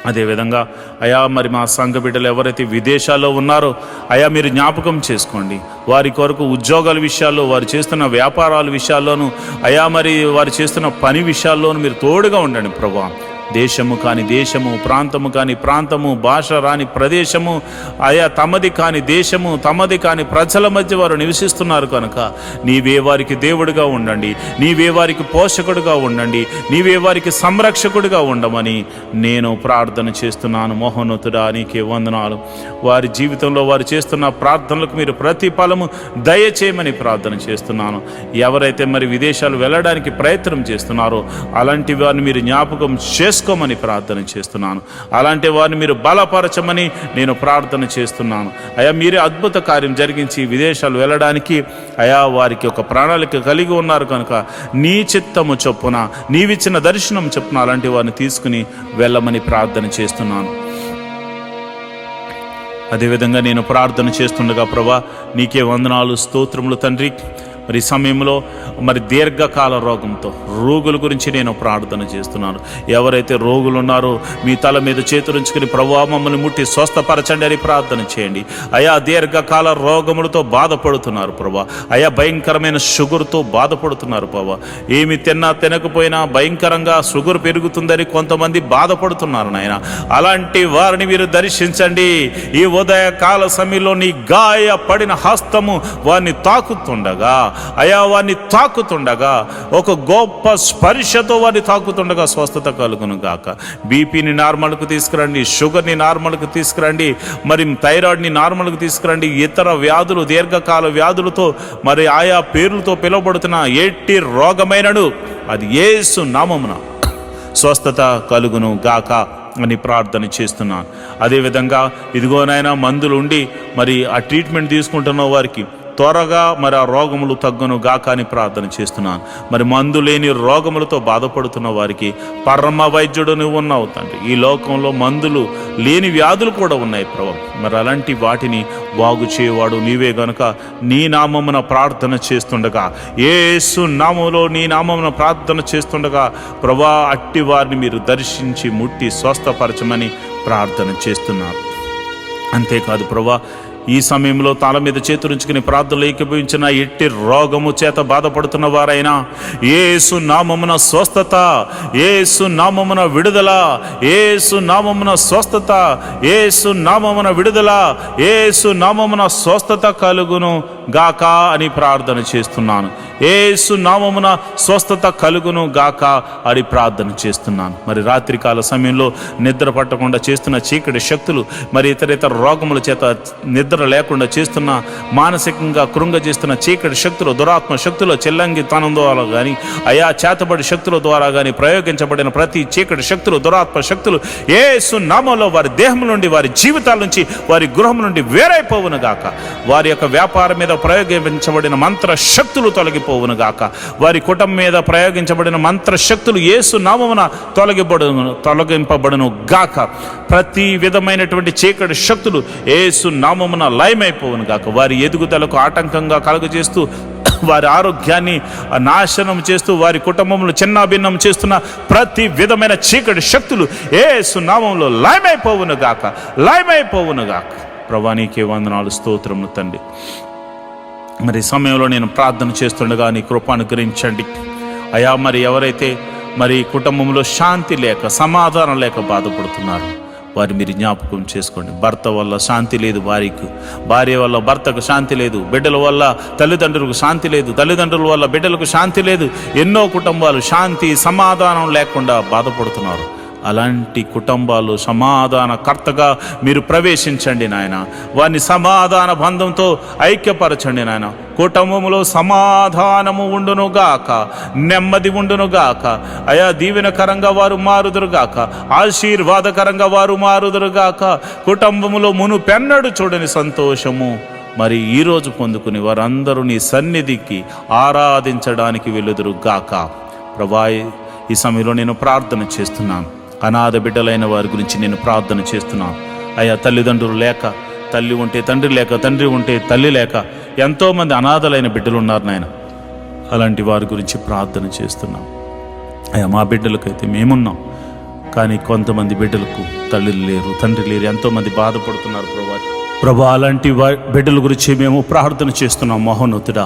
అదేవిధంగా అయా మరి మా సంఘ బిడ్డలు ఎవరైతే విదేశాల్లో ఉన్నారో అయా మీరు జ్ఞాపకం చేసుకోండి. వారి కొరకు ఉద్యోగాల విషయాల్లో, వారు చేస్తున్న వ్యాపారాల విషయాల్లోనూ అయా, మరి వారు చేస్తున్న పని విషయాల్లోనూ మీరు తోడుగా ఉండండి ప్రభా. దేశము కాని దేశము, ప్రాంతము కాని ప్రాంతము, భాష రాని ప్రదేశము అయా, తమది కాని దేశము, తమది కాని ప్రజల మధ్య వారు నివసిస్తున్నారు కనుక నీవే వారికి దేవుడిగా ఉండండి, నీవే వారికి పోషకుడుగా ఉండండి, నీవే వారికి సంరక్షకుడిగా ఉండమని నేను ప్రార్థన చేస్తున్నాను. మహోన్నతుడా నీకే వందనాలు. వారి జీవితంలో వారు చేస్తున్న ప్రార్థనలకు మీరు ప్రతిఫలము దయచేయమని ప్రార్థన చేస్తున్నాను. ఎవరైతే మరి విదేశాలు వెళ్ళడానికి ప్రయత్నం చేస్తున్నారో అలాంటి వారిని మీరు జ్ఞాపకం చేసుకోమని ప్రార్థన చేస్తున్నాను. అలాంటి వారిని మీరు బలపరచమని నేను ప్రార్థన చేస్తున్నాను అయా. మీరే అద్భుత కార్యం జరిగించి విదేశాలు వెళ్ళడానికి అయా వారికి ఒక ప్రణాళిక కలిగి ఉన్నారు కనుక నీ చిత్తము చొప్పున, నీవిచ్చిన దర్శనం చొప్పున అలాంటి వారిని తీసుకుని వెళ్ళమని ప్రార్థన చేస్తున్నాను. అదేవిధంగా నేను ప్రార్థన చేస్తుండగా ప్రభా నీకే వందనాలు, స్తోత్రములు తండ్రి. మరి సమయంలో మరి దీర్ఘకాల రోగుల గురించి నేను ప్రార్థన చేస్తున్నాను. ఎవరైతే రోగులు ఉన్నారో మీ తల మీద చేతులుంచుకుని ప్రభువా మమ్మల్ని ముట్టి స్వస్థపరచండి అని ప్రార్థన చేయండి అయా. దీర్ఘకాల రోగములతో బాధపడుతున్నారు ప్రభా అయా, భయంకరమైన షుగర్తో బాధపడుతున్నారు ప్రభా. ఏమి తినకపోయినా భయంకరంగా షుగర్ పెరుగుతుందని కొంతమంది బాధపడుతున్నారు నాయన. అలాంటి వారిని మీరు దర్శించండి. ఈ ఉదయకాల సమయంలో నీ గాయపడిన హస్తము వారిని తాకుతుండగా అయా, వారిని తాకుతుండగా ఒక గొప్ప స్పర్శతో వారిని తాకుతుండగా స్వస్థత కలుగును గాక. బీపీని నార్మల్కు తీసుకురండి, షుగర్ని నార్మల్కు తీసుకురండి, మరి థైరాయిడ్ని నార్మల్కు తీసుకురండి. ఇతర వ్యాధులు, దీర్ఘకాల వ్యాధులతో మరి ఆయా పేర్లతో పిలువబడుతున్న ఎట్టి రోగమైనను అది యేసు నామమున స్వస్థత కలుగును గాక అని ప్రార్థన చేస్తున్నాను. అదేవిధంగా ఇదిగోనైనా మందులు ఉండి మరి ఆ ట్రీట్మెంట్ తీసుకుంటున్న వారికి త్వరగా మరి ఆ రోగములు తగ్గును గాక అని ప్రార్థన చేస్తున్నాను. మరి మందు లేని రోగములతో బాధపడుతున్న వారికి పరమ వైద్యుడు నువ్వు ఉన్నావు తండ్రి. ఈ లోకంలో మందులు లేని వ్యాధులు కూడా ఉన్నాయి ప్రభు. మరి అలాంటి వాటిని బాగు చేయవాడు నీవే గనుక నీ నామమున ప్రార్థన చేస్తుండగా, యేసు నామములో నీ నామమున ప్రార్థన చేస్తుండగా ప్రభా అట్టి వారిని మీరు దర్శించి ముట్టి స్వస్థపరచమని ప్రార్థన చేస్తున్నారు. అంతేకాదు ప్రభా, ఈ సమయంలో తల మీద చేతులుంచుకుని ప్రార్థనలు ఏకీభవించిన ఎట్టి రోగము చేత బాధపడుతున్న వారైనా యేసు నామమున స్వస్థత, యేసు నామమున విడుదల, యేసు నామమున స్వస్థత, యేసు నామమున విడుదల, యేసు నామమున స్వస్థత కలుగును గాక అని ప్రార్థన చేస్తున్నాను. యేసు నామమున స్వస్థత కలుగును గాక అని ప్రార్థన చేస్తున్నాను. మరి రాత్రికాల సమయంలో నిద్ర పట్టకుండా చేస్తున్న చీకటి శక్తులు, మరి ఇతర రోగముల చేత నిద్ర లేకుండా చేస్తున్న, మానసికంగా కృంగజేస్తున్న చీకటి శక్తులు, దురాత్మ శక్తులు, చెల్లంగితనం ద్వారా కానీ అయా చేతబడి శక్తుల ద్వారా కానీ ప్రయోగించబడిన ప్రతి చీకటి శక్తులు, దురాత్మ శక్తులు యేసు నామములో వారి దేహం నుండి, వారి జీవితాల నుంచి, వారి గృహం నుండి వేరైపోవును గాక. వారి యొక్క వ్యాపారం మీద ప్రయోగించబడిన మంత్ర శక్తులు తొలగిపోవును గాక. వారి కుటుంబం మీద ప్రయోగించబడిన మంత్ర శక్తులు యేసు నామమున తొలగింపబడును గాక. ప్రతి విధమైనటువంటి చీకటి శక్తులు యేసు నామమున లయమైపోవును గాక. వారి ఎదుగుదలకు ఆటంకంగా కలుగజేస్తూ, వారి ఆరోగ్యాన్ని నాశనం చేస్తూ, వారి కుటుంబంలో చిన్నాభిన్నం చేస్తున్న ప్రతి విధమైన చీకటి శక్తులు యేసు నామములో లయమైపోవును గాక, లయమైపోవును గాక. ప్రభువా నీకే వందనాలు, స్తోత్రములు తండ్రి. మరి సమయంలో నేను ప్రార్థన చేస్తుండగా నీ కృప అనుగ్రహించండి అయా. మరి ఎవరైతే మరి కుటుంబంలో శాంతి లేక, సమాధానం లేక బాధపడుతున్నారు వారు మీరు జ్ఞాపకం చేసుకోండి. భర్త వల్ల శాంతి లేదు భార్యకు, భార్య వల్ల భర్తకు శాంతి లేదు, బిడ్డల వల్ల తల్లిదండ్రులకు శాంతి లేదు, తల్లిదండ్రుల వల్ల బిడ్డలకు శాంతి లేదు. ఎన్నో కుటుంబాలు శాంతి సమాధానం లేకుండా బాధపడుతున్నారు. అలాంటి కుటుంబాలు సమాధానకర్తగా మీరు ప్రవేశించండి నాయన. వారిని సమాధాన బంధంతో ఐక్యపరచండి నాయన. కుటుంబంలో సమాధానము ఉండునుగాక, నెమ్మది ఉండునుగాక అయా. దీవెనకరంగా వారు మారుదురుగాక, ఆశీర్వాదకరంగా వారు మారుదురుగాక. కుటుంబములో మునుపెన్నడు చూడని సంతోషము మరి ఈరోజు పొందుకుని వారందరూ నీ సన్నిధికి ఆరాధించడానికి వెలుదురుగాక. ప్రభా ఈ సమయంలో నేను ప్రార్థన చేస్తున్నాను. అనాథ బిడ్డలైన వారి గురించి నేను ప్రార్థన చేస్తున్నాను అయ్యా. తల్లిదండ్రులు లేక, తల్లి ఉంటే తండ్రి లేక, తండ్రి ఉంటే తల్లి లేక ఎంతోమంది అనాథలైన బిడ్డలు ఉన్నారు నాయన. అలాంటి వారి గురించి ప్రార్థన చేస్తున్నాం అయ్యా. మా బిడ్డలకైతే మేమున్నాం, కానీ కొంతమంది బిడ్డలకు తల్లిలు లేరు, తండ్రి లేరు, ఎంతోమంది బాధపడుతున్నారు ప్రభా. అలాంటి బిడ్డల గురించి మేము ప్రార్థన చేస్తున్నాం మహోన్నతుడా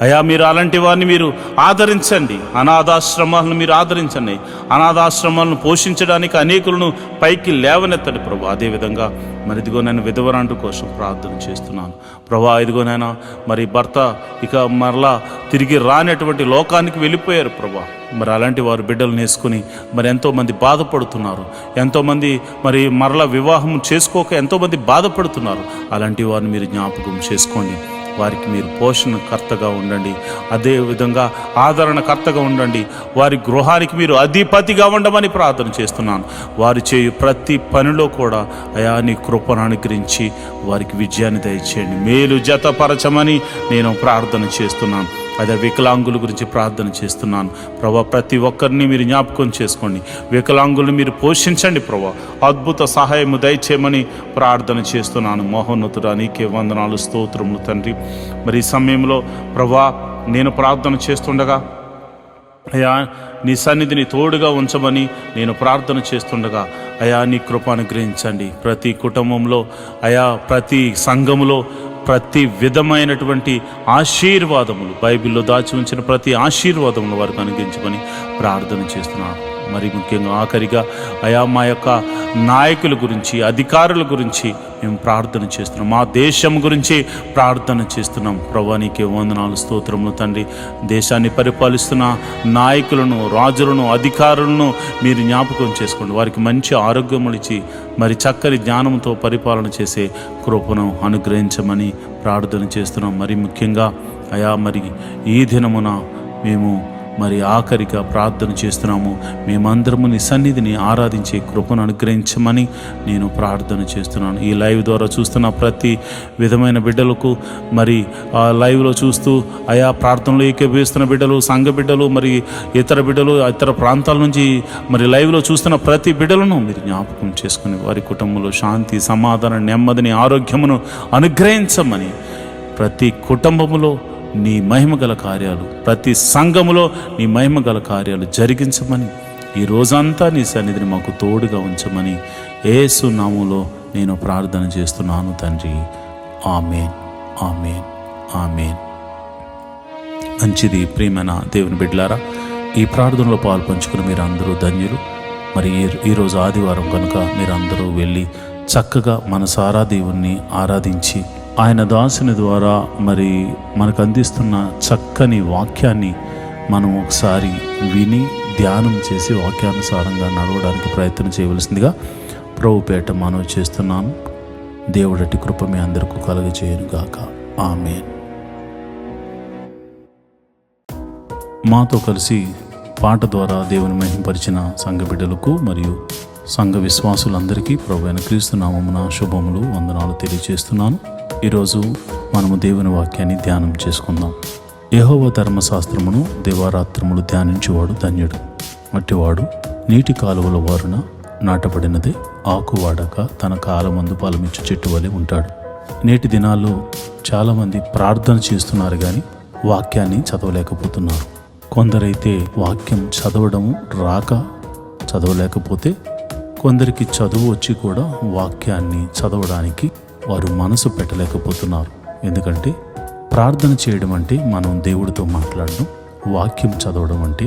అయా. మీరు అలాంటి వారిని మీరు ఆదరించండి, అనాథాశ్రమాలను మీరు ఆదరించండి. అనాథాశ్రమాలను పోషించడానికి అనేకులను పైకి లేవనెత్తండి ప్రభా. అదేవిధంగా మరి ఇదిగో నేను విధవరాండు కోసం ప్రార్థన చేస్తున్నాను ప్రభా. ఇదిగోనైనా మరి భర్త ఇక మరలా తిరిగి రానటువంటి లోకానికి వెళ్ళిపోయారు ప్రభా. మరి అలాంటి వారు బిడ్డలను వేసుకుని మరి ఎంతోమంది బాధపడుతున్నారు, ఎంతోమంది మరి మరలా వివాహం చేసుకోక ఎంతోమంది బాధపడుతున్నారు. అలాంటి వారిని మీరు జ్ఞాపకం చేసుకోండి. వారికి మీరు పోషణకర్తగా ఉండండి, అదేవిధంగా ఆదరణకర్తగా ఉండండి. వారి గృహానికి మీరు అధిపతిగా ఉండమని ప్రార్థన చేస్తున్నాను. వారు చేయు ప్రతి పనిలో కూడా అయా నీ కృపను అనుగ్రహించి వారికి విజయాన్ని దయచేయండి, మేలు జతపరచమని నేను ప్రార్థన చేస్తున్నాను. అదే వికలాంగుల గురించి ప్రార్థన చేస్తున్నాను ప్రభా. ప్రతి ఒక్కరిని మీరు జ్ఞాపకం చేసుకోండి, వికలాంగులను మీరు పోషించండి ప్రభా. అద్భుత సహాయము దయచేయమని ప్రార్థన చేస్తున్నాను. మహోన్నతుడా నీకే వందనాలు, స్తోత్రములు తండ్రి. మరి ఈ సమయంలో ప్రభా నేను ప్రార్థన చేస్తుండగా అయా నీ సన్నిధిని తోడుగా ఉంచమని నేను ప్రార్థన చేస్తుండగా అయా నీ కృప అనుగ్రహించండి. ప్రతి కుటుంబంలో అయా, ప్రతి సంఘములో ప్రతి విధమైనటువంటి ఆశీర్వాదములు, బైబిల్లో దాచి ఉంచిన ప్రతి ఆశీర్వాదములు వారికి అనుగ్రహించమని ప్రార్థన చేస్తున్నాను. మరి ముఖ్యంగా ఆఖరిగా అయా మా యొక్క నాయకుల గురించి, అధికారుల గురించి మేము ప్రార్థన చేస్తున్నాం. మా దేశం గురించి ప్రార్థన చేస్తున్నాం ప్రభువా. నీకే వందనాలు, స్తోత్రములు తండ్రి. దేశాన్ని పరిపాలిస్తున్న నాయకులను, రాజులను, అధికారులను మీరు జ్ఞాపకం చేసుకోండి. వారికి మంచి ఆరోగ్యములు ఇచ్చి మరి చక్కని జ్ఞానంతో పరిపాలన చేసే కృపను అనుగ్రహించమని ప్రార్థన చేస్తున్నాం. మరి ముఖ్యంగా అయా మరి ఈ దినమున మేము మరి ఆఖరిగా ప్రార్థన చేస్తున్నాము. మేమందరము నీ సన్నిధిని ఆరాధించే కృపను అనుగ్రహించమని నేను ప్రార్థన చేస్తున్నాను. ఈ లైవ్ ద్వారా చూస్తున్న ప్రతి విధమైన బిడ్డలకు, మరి ఆ లైవ్లో చూస్తూ ఆయా ప్రార్థనలు ఏకీభవిస్తున్న బిడ్డలు, సంఘ బిడ్డలు, మరి ఇతర బిడ్డలు, ఇతర ప్రాంతాల నుంచి మరి లైవ్లో చూస్తున్న ప్రతి బిడ్డలను మీరు జ్ఞాపకం చేసుకుని వారి కుటుంబంలో శాంతి, సమాధానం, నెమ్మదిని, ఆరోగ్యమును అనుగ్రహించమని, ప్రతి కుటుంబములో నీ మహిమగల కార్యాలు, ప్రతి సంఘములో నీ మహిమగల కార్యాలు జరిగించమని, ఈ రోజంతా నీ సన్నిధిని మాకు తోడుగా ఉంచమని యేసు నామములో నేను ప్రార్థన చేస్తున్నాను తండ్రి. ఆమేన్, ఆమేన్, ఆమేన్. మంచిది ప్రియమైన దేవుని బిడ్డలారా, ఈ ప్రార్థనలో పాలు పంచుకుని మీరు అందరూ ధన్యులు. మరి ఈరోజు ఆదివారం కనుక మీరందరూ వెళ్ళి చక్కగా మనసారా దేవుణ్ణి ఆరాధించి ఆయన దాసుని ద్వారా మరి మనకు అందిస్తున్న చక్కని వాక్యాన్ని మనం ఒకసారి విని ధ్యానం చేసి వాక్యానుసారంగా నడవడానికి ప్రయత్నం చేయవలసిందిగా ప్రభుపేట మనవి చేస్తున్నాను. దేవుడటి కృప మీ అందరికీ కలుగజేయునుగాక. ఆమేన్. మాతో కలిసి పాట ద్వారా దేవుని మహింపరిచిన సంఘ బిడ్డలకు మరియు సంఘ విశ్వాసులందరికీ ప్రభువైన క్రీస్తు నామమున శుభములు, వందనాలు తెలియజేస్తున్నాను. ఈరోజు మనము దేవుని వాక్యాన్ని ధ్యానం చేసుకుందాం. యెహోవా ధర్మశాస్త్రమును దివారాత్రములు ధ్యానించువాడు ధన్యుడు. అట్టివాడు నీటి కాలువల వారున నాటబడినదే ఆకు వాడక తన కాలమందు ఫలమిచ్చు చెట్టు వలె ఉంటాడు. నేటి దినాల్లో చాలామంది ప్రార్థన చేస్తున్నారు కానీ వాక్యాన్ని చదవలేకపోతున్నారు. కొందరైతే వాక్యం చదవడము రాక చదవలేకపోతే, కొందరికి చదువు వచ్చి కూడా వాక్యాన్ని చదవడానికి వారు మనసు పెట్టలేకపోతున్నారు. ఎందుకంటే ప్రార్థన చేయడం అంటే మనం దేవుడితో మాట్లాడడం, వాక్యం చదవడం అంటే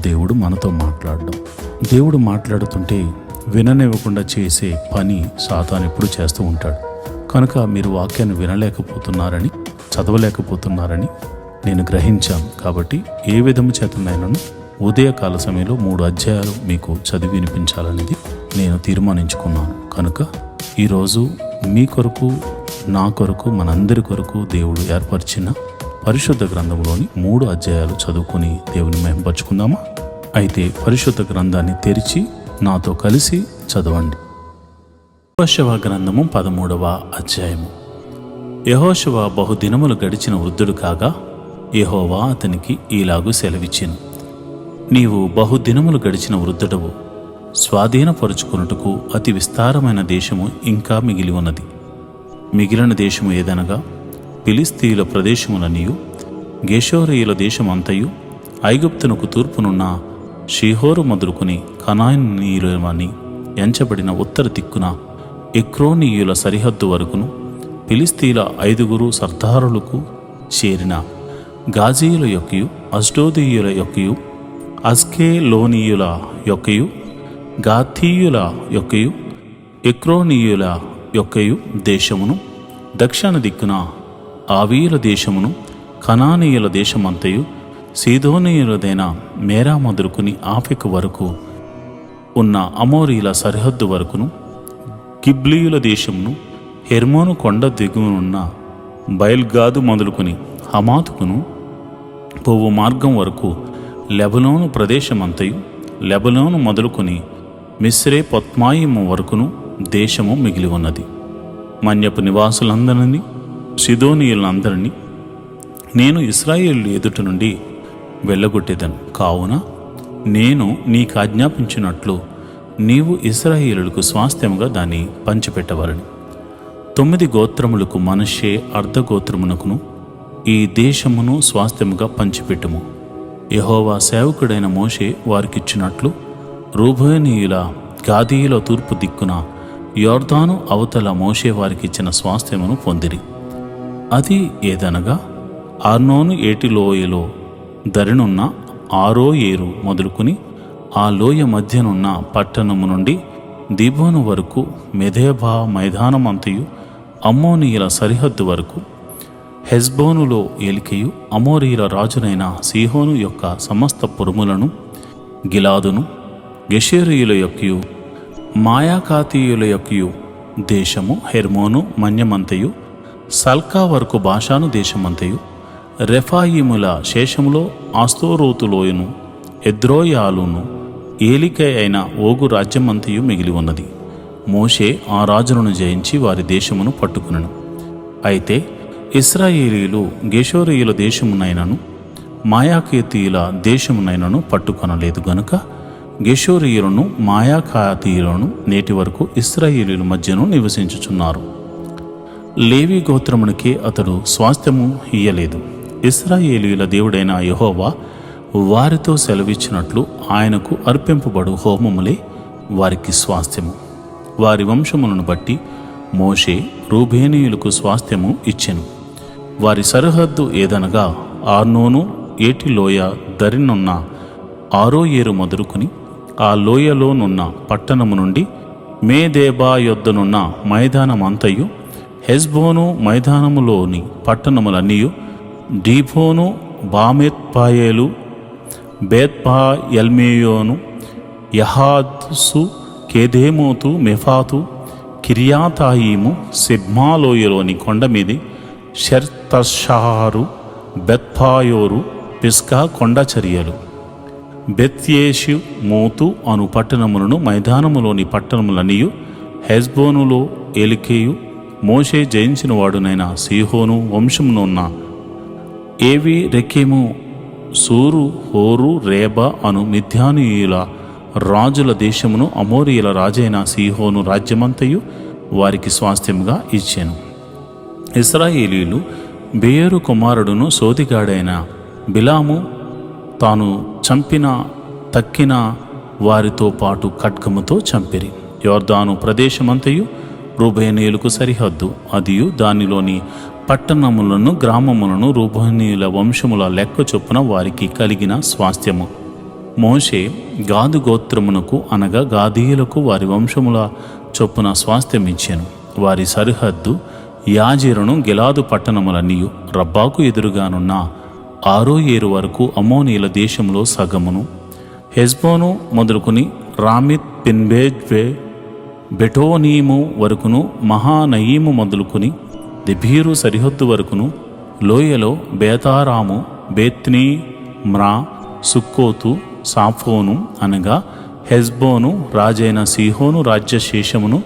దేవుడు మనతో మాట్లాడడం. దేవుడు మాట్లాడుతుంటే విననివ్వకుండా చేసే పని సాతాను ఎప్పుడు చేస్తూ ఉంటాడు. కనుక మీరు వాక్యాన్ని వినలేకపోతున్నారని, చదవలేకపోతున్నారని నేను గ్రహించాను. కాబట్టి ఏ విధము చేతనైనాను ఉదయకాల సమయంలో 3 అధ్యాయాలు మీకు చదివి వినిపించాలనేది నేను తీర్మానించుకున్నాను. కనుక ఈరోజు మీ కొరకు, నా కొరకు, మనందరి కొరకు దేవుడు ఏర్పరిచిన పరిశుద్ధ గ్రంథంలోని 3 అధ్యాయాలు చదువుకుని దేవుని మహింపరచుకుందామా? అయితే పరిశుద్ధ గ్రంథాన్ని తెరిచి నాతో కలిసి చదవండి. యెహోషువ గ్రంథము 13వ అధ్యాయము. యెహోషువ బహుదినములు గడిచిన వృద్ధుడు కాగా యెహోవా అతనికి ఈలాగు సెలవిచ్చెను. నీవు బహుదినములు గడిచిన వృద్ధుడవు, స్వాధీనపరుచుకొనుటకు అతి విస్తారమైన దేశము ఇంకా మిగిలి ఉన్నది. మిగిలిన దేశము ఏదనగా ఫిలిస్తీయుల ప్రదేశములనియు, గెషూరీయుల దేశమంతయు, ఐగుప్తునకు తూర్పునున్న షీహోరు మొదలుకొని కనానీయులమని ఎంచబడిన ఉత్తర దిక్కున ఎక్రోనీయుల సరిహద్దు వరకును, ఫిలిస్తీయుల 5 సర్దారులకు చేరిన గాజీయుల యొక్కయు, అష్డోదీయుల యొక్కయు, అస్కేలోనీయుల యొక్కయు, గాతీయుల యొక్కయు, ఎక్రోనీయుల యొక్కయు దేశమును, దక్షిణ దిక్కున ఆవీయుల దేశమును, కనానీయుల దేశమంతయు, సీదోనీయులదైన మేరా మొదలుకుని ఆఫెకు వరకు ఉన్న అమోరీల సరిహద్దు వరకును, గిబ్లీయుల దేశమును, హెర్మోను కొండ దిగువనున్న బయల్గాదు మొదలుకొని హమాతుకును పోవు మార్గం వరకు లెబనోను ప్రదేశమంతయు, లెబనోను మొదలుకొని మిస్రే పొత్మాయిము వరకును దేశము మిగిలి ఉన్నది. మన్యపు నివాసులందరినీ, సిదోనీయులందరినీ నేను ఇశ్రాయేలు ఎదుట నుండి వెళ్ళగొట్టేదను. కావున నేను నీకు ఆజ్ఞాపించినట్లు నీవు ఇశ్రాయేలులకు స్వాస్థ్యముగా దాన్ని పంచిపెట్టవలను. 9 గోత్రములకు మనష్షే అర్ధగోత్రమునకును ఈ దేశమును స్వాస్థ్యముగా పంచిపెట్టుము. యెహోవా సేవకుడైన మోషే వారికిచ్చినట్లు రూబేనీయుల, గాదీయుల తూర్పు దిక్కున యోర్దాను అవతల మోషే వారికిచ్చిన స్వాస్థ్యమును పొందిరి. అది ఏదనగా అర్నోను ఏటి లోయలో దరినున్న ఆరోయేరు మొదలుకుని ఆ లోయ మధ్యనున్న పట్టణము నుండి దిబోను వరకు, మెదేబా మైదానమంతయు, అమ్మోనీయుల సరిహద్దు వరకు, హెస్బోనులో ఏలికయు, అమోరీల రాజునైన సీహోను యొక్క సమస్త పురములను, గిలాదును, గెషూరీయుల యొక్కయు, మాయాకాతీయుల యొక్కయు దేశము, హెర్మోను మన్యమంతయు, సల్కా వరకు బాషాను దేశమంతయు, రెఫాయిముల శేషములో ఆస్తోరోతులోయను ఎద్రోయాలును ఏలికే అయిన ఓగు రాజ్యమంతయు మిగిలి ఉన్నది. మోషే ఆ రాజులను జయించి వారి దేశమును పట్టుకునెను. అయితే ఇశ్రాయేలీయులు గెషూరీయుల దేశమునైనను మాయాకేతీయుల దేశమునైనను పట్టుకొనలేదు గనుక గెషూరీయులను మాయాకాతీయులను నేటి వరకు ఇశ్రాయేలీయుల మధ్యను నివసించుచున్నారు. లేవి గోత్రమునికే అతడు స్వాస్థ్యము ఇయ్యలేదు. ఇశ్రాయేలీయుల దేవుడైన యెహోవా వారితో సెలవిచ్చినట్లు ఆయనకు అర్పింపబడు హోమములే వారికి స్వాస్థ్యము. వారి వంశములను బట్టి మోషే రూబేనీయులకు స్వాస్థ్యము ఇచ్చెను. వారి సరిహద్దు ఏదనగా ఆర్నోను ఏటి లోయ దరినున్న ఆరోయేరు మొదలుకొని ఆ లోయలోనున్న పట్టణము నుండి మేదేబా యొద్దనున్న మైదానమంతయు, హెస్బోను మైదానములోని పట్టణములన్నీయు, డీబోను, బామెత్పాయేలు, బేత్పాయల్మేయోను, యహాద్సు, కేదేమోతు, మెఫాతు, కిర్యాతాయిము, సిబ్మాలోయలోని కొండమీది షెర్తషారు, బెత్పాయోరు, పిస్కా కొండచరియలు, బెత్యేషు మోతు అను పట్టణములను మైదానములోని పట్టణములన్నీయు, హెస్బోనులో ఏలికేయు, మోషే జయించిన వాడునైన సీహోను వంశమునున్న ఏవి, రెకెము, సూరు, హోరు, రేబా అను మిద్యానీయుల రాజుల దేశమును అమోరీయుల రాజైన సీహోను రాజ్యమంతయు వారికి స్వాస్థ్యముగా ఇచ్చెను. ఇశ్రాయేలీయులు బెయోరు కుమారుడును సోదిగాడైన బిలాము తాను తక్కిన వారితో పాటు ఖడ్గముతో చంపిరి. యొర్దాను ప్రదేశమంతయు రూబేనీయులకు సరిహద్దు. అదియు దానిలోని పట్టణములను గ్రామములను రూబేనీయుల వంశముల లెక్క చొప్పున వారికి కలిగిన స్వాస్థ్యము. మోషే గాదు గోత్రమునకు అనగా గాదీయులకు వారి వంశముల చొప్పున స్వాస్థ్యమిచ్చెను. వారి సరిహద్దు యాజీరును గిలాదు పట్టణములన్నీయు, రబ్బాకు ఎదురుగానున్న ఆరోయేరు వరకు అమ్మోనీయుల దేశంలో సగమును, హెస్బోను మొదలుకొని రామిత్ పిన్బేజ్వే బెటోనీము వరకును, మహానయీము మొదలుకొని దెబీరు సరిహద్దు వరకును, లోయలో బేతారాము, బేత్నీ, మ్రా, సుక్కోతు, సాఫోను అనగా హెస్బోను రాజైన సీహోను రాజ్యశేషమును,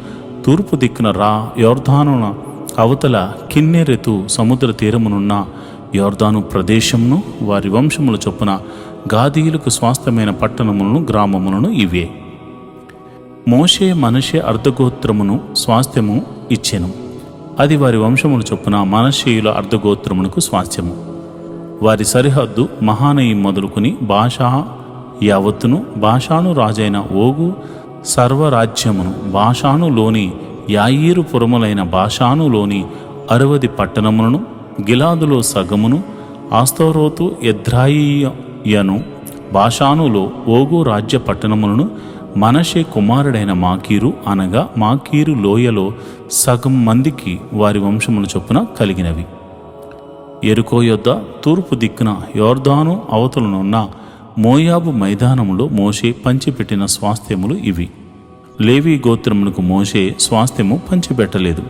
తూర్పు దిక్కున యోర్దానున అవతల కిన్నెరెతు సముద్ర తీరమునున్న యోర్దాను ప్రదేశమును, వారి వంశముల చొప్పున గాదీయులకు స్వాస్థ్యమైన పట్టణములను గ్రామములను ఇవే. మోషే మనషే అర్ధగోత్రమును స్వాస్థ్యము ఇచ్చెను. అది వారి వంశముల చొప్పున మనషేయుల అర్ధగోత్రమునకు స్వాస్థ్యము. వారి సరిహద్దు మహానయి మొదలుకొని బాషా యావత్తును, బాషాను రాజైన ఓగు సర్వరాజ్యమును, బాషానులోని యాయీరు పురములైన బాషానులోని 60 పట్టణములను, గిలాదులో సగమును, ఆస్తోరోతు ఎద్రాయియను, బాషానులో ఓగు రాజ్య పట్టణములను, మనషే కుమారుడైన మాకీరు అనగా మాకీరు లోయలో సగం మందికి వారి వంశముల చొప్పున కలిగినవి. ఎరుకో యొద్ద తూర్పు దిక్కున యోర్దాను అవతలనున్న మోయాబు మైదానములో మోషే పంచిపెట్టిన స్వాస్థ్యములు ఇవి. లేవీ గోత్రమునకు మోషే స్వాస్థ్యము పంచిపెట్టలేదు.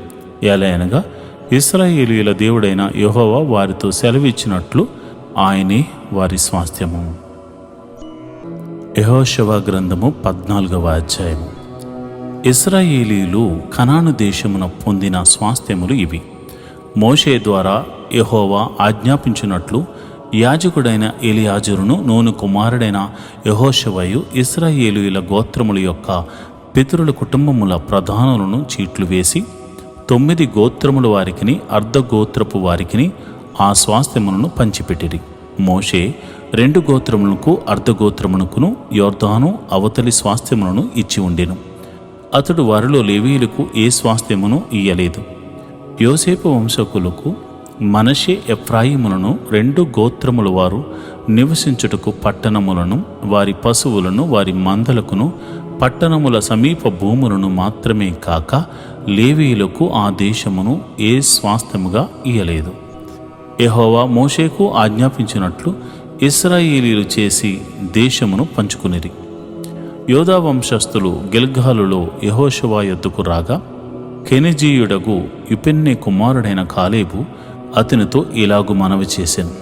ఎలయనగా ఇశ్రాయేలీయుల దేవుడైన యెహోవా వారితో సెలవిచ్చినట్లు ఆయనే వారి స్వాస్థ్యము. యెహోషువ గ్రంథము 14వ అధ్యాయము. ఇశ్రాయేలీయులు కనాను దేశమున పొందిన స్వాస్థ్యములు ఇవి. మోషే ద్వారా యెహోవా ఆజ్ఞాపించినట్లు యాజకుడైన ఎలియాజరును, నూను కుమారుడైన యెహోషువయు ఇశ్రాయేలీయుల గోత్రముల యొక్క పితరుల కుటుంబముల ప్రధానులను చీట్లు వేసి 9 గోత్రముల వారికిని అర్ధగోత్రపు వారికిని ఆ స్వాస్థ్యములను పంచిపెట్టిరి. మోషే 2 గోత్రములకు అర్ధగోత్రమునకును యోర్దాను అవతలి స్వాస్థ్యములను ఇచ్చి ఉండెను. అతడు వారిలో లేవీయులకు ఏ స్వాస్థ్యమును ఇయ్యలేదు. యోసేపు వంశకులకు మనషే ఎఫ్రాయిములను 2 గోత్రముల వారు నివసించుటకు పట్టణములను, వారి పశువులను, వారి మందలకును, పట్టణముల సమీప భూములను మాత్రమే కాక లేవీయులకు ఆ దేశమును ఏ స్వాస్థ్యముగా ఇయ్యలేదు. యెహోవా మోషేకు ఆజ్ఞాపించినట్లు ఇశ్రాయేలీయులు చేసి దేశమును పంచుకునిరి. యోదా వంశస్థులు గిల్గాలులో యెహోషువ యొద్దకు రాగా, కెనెజీయుడగు యుపెన్నె కుమారుడైన కాలేబు అతనితో ఇలాగు మనవి చేసెను.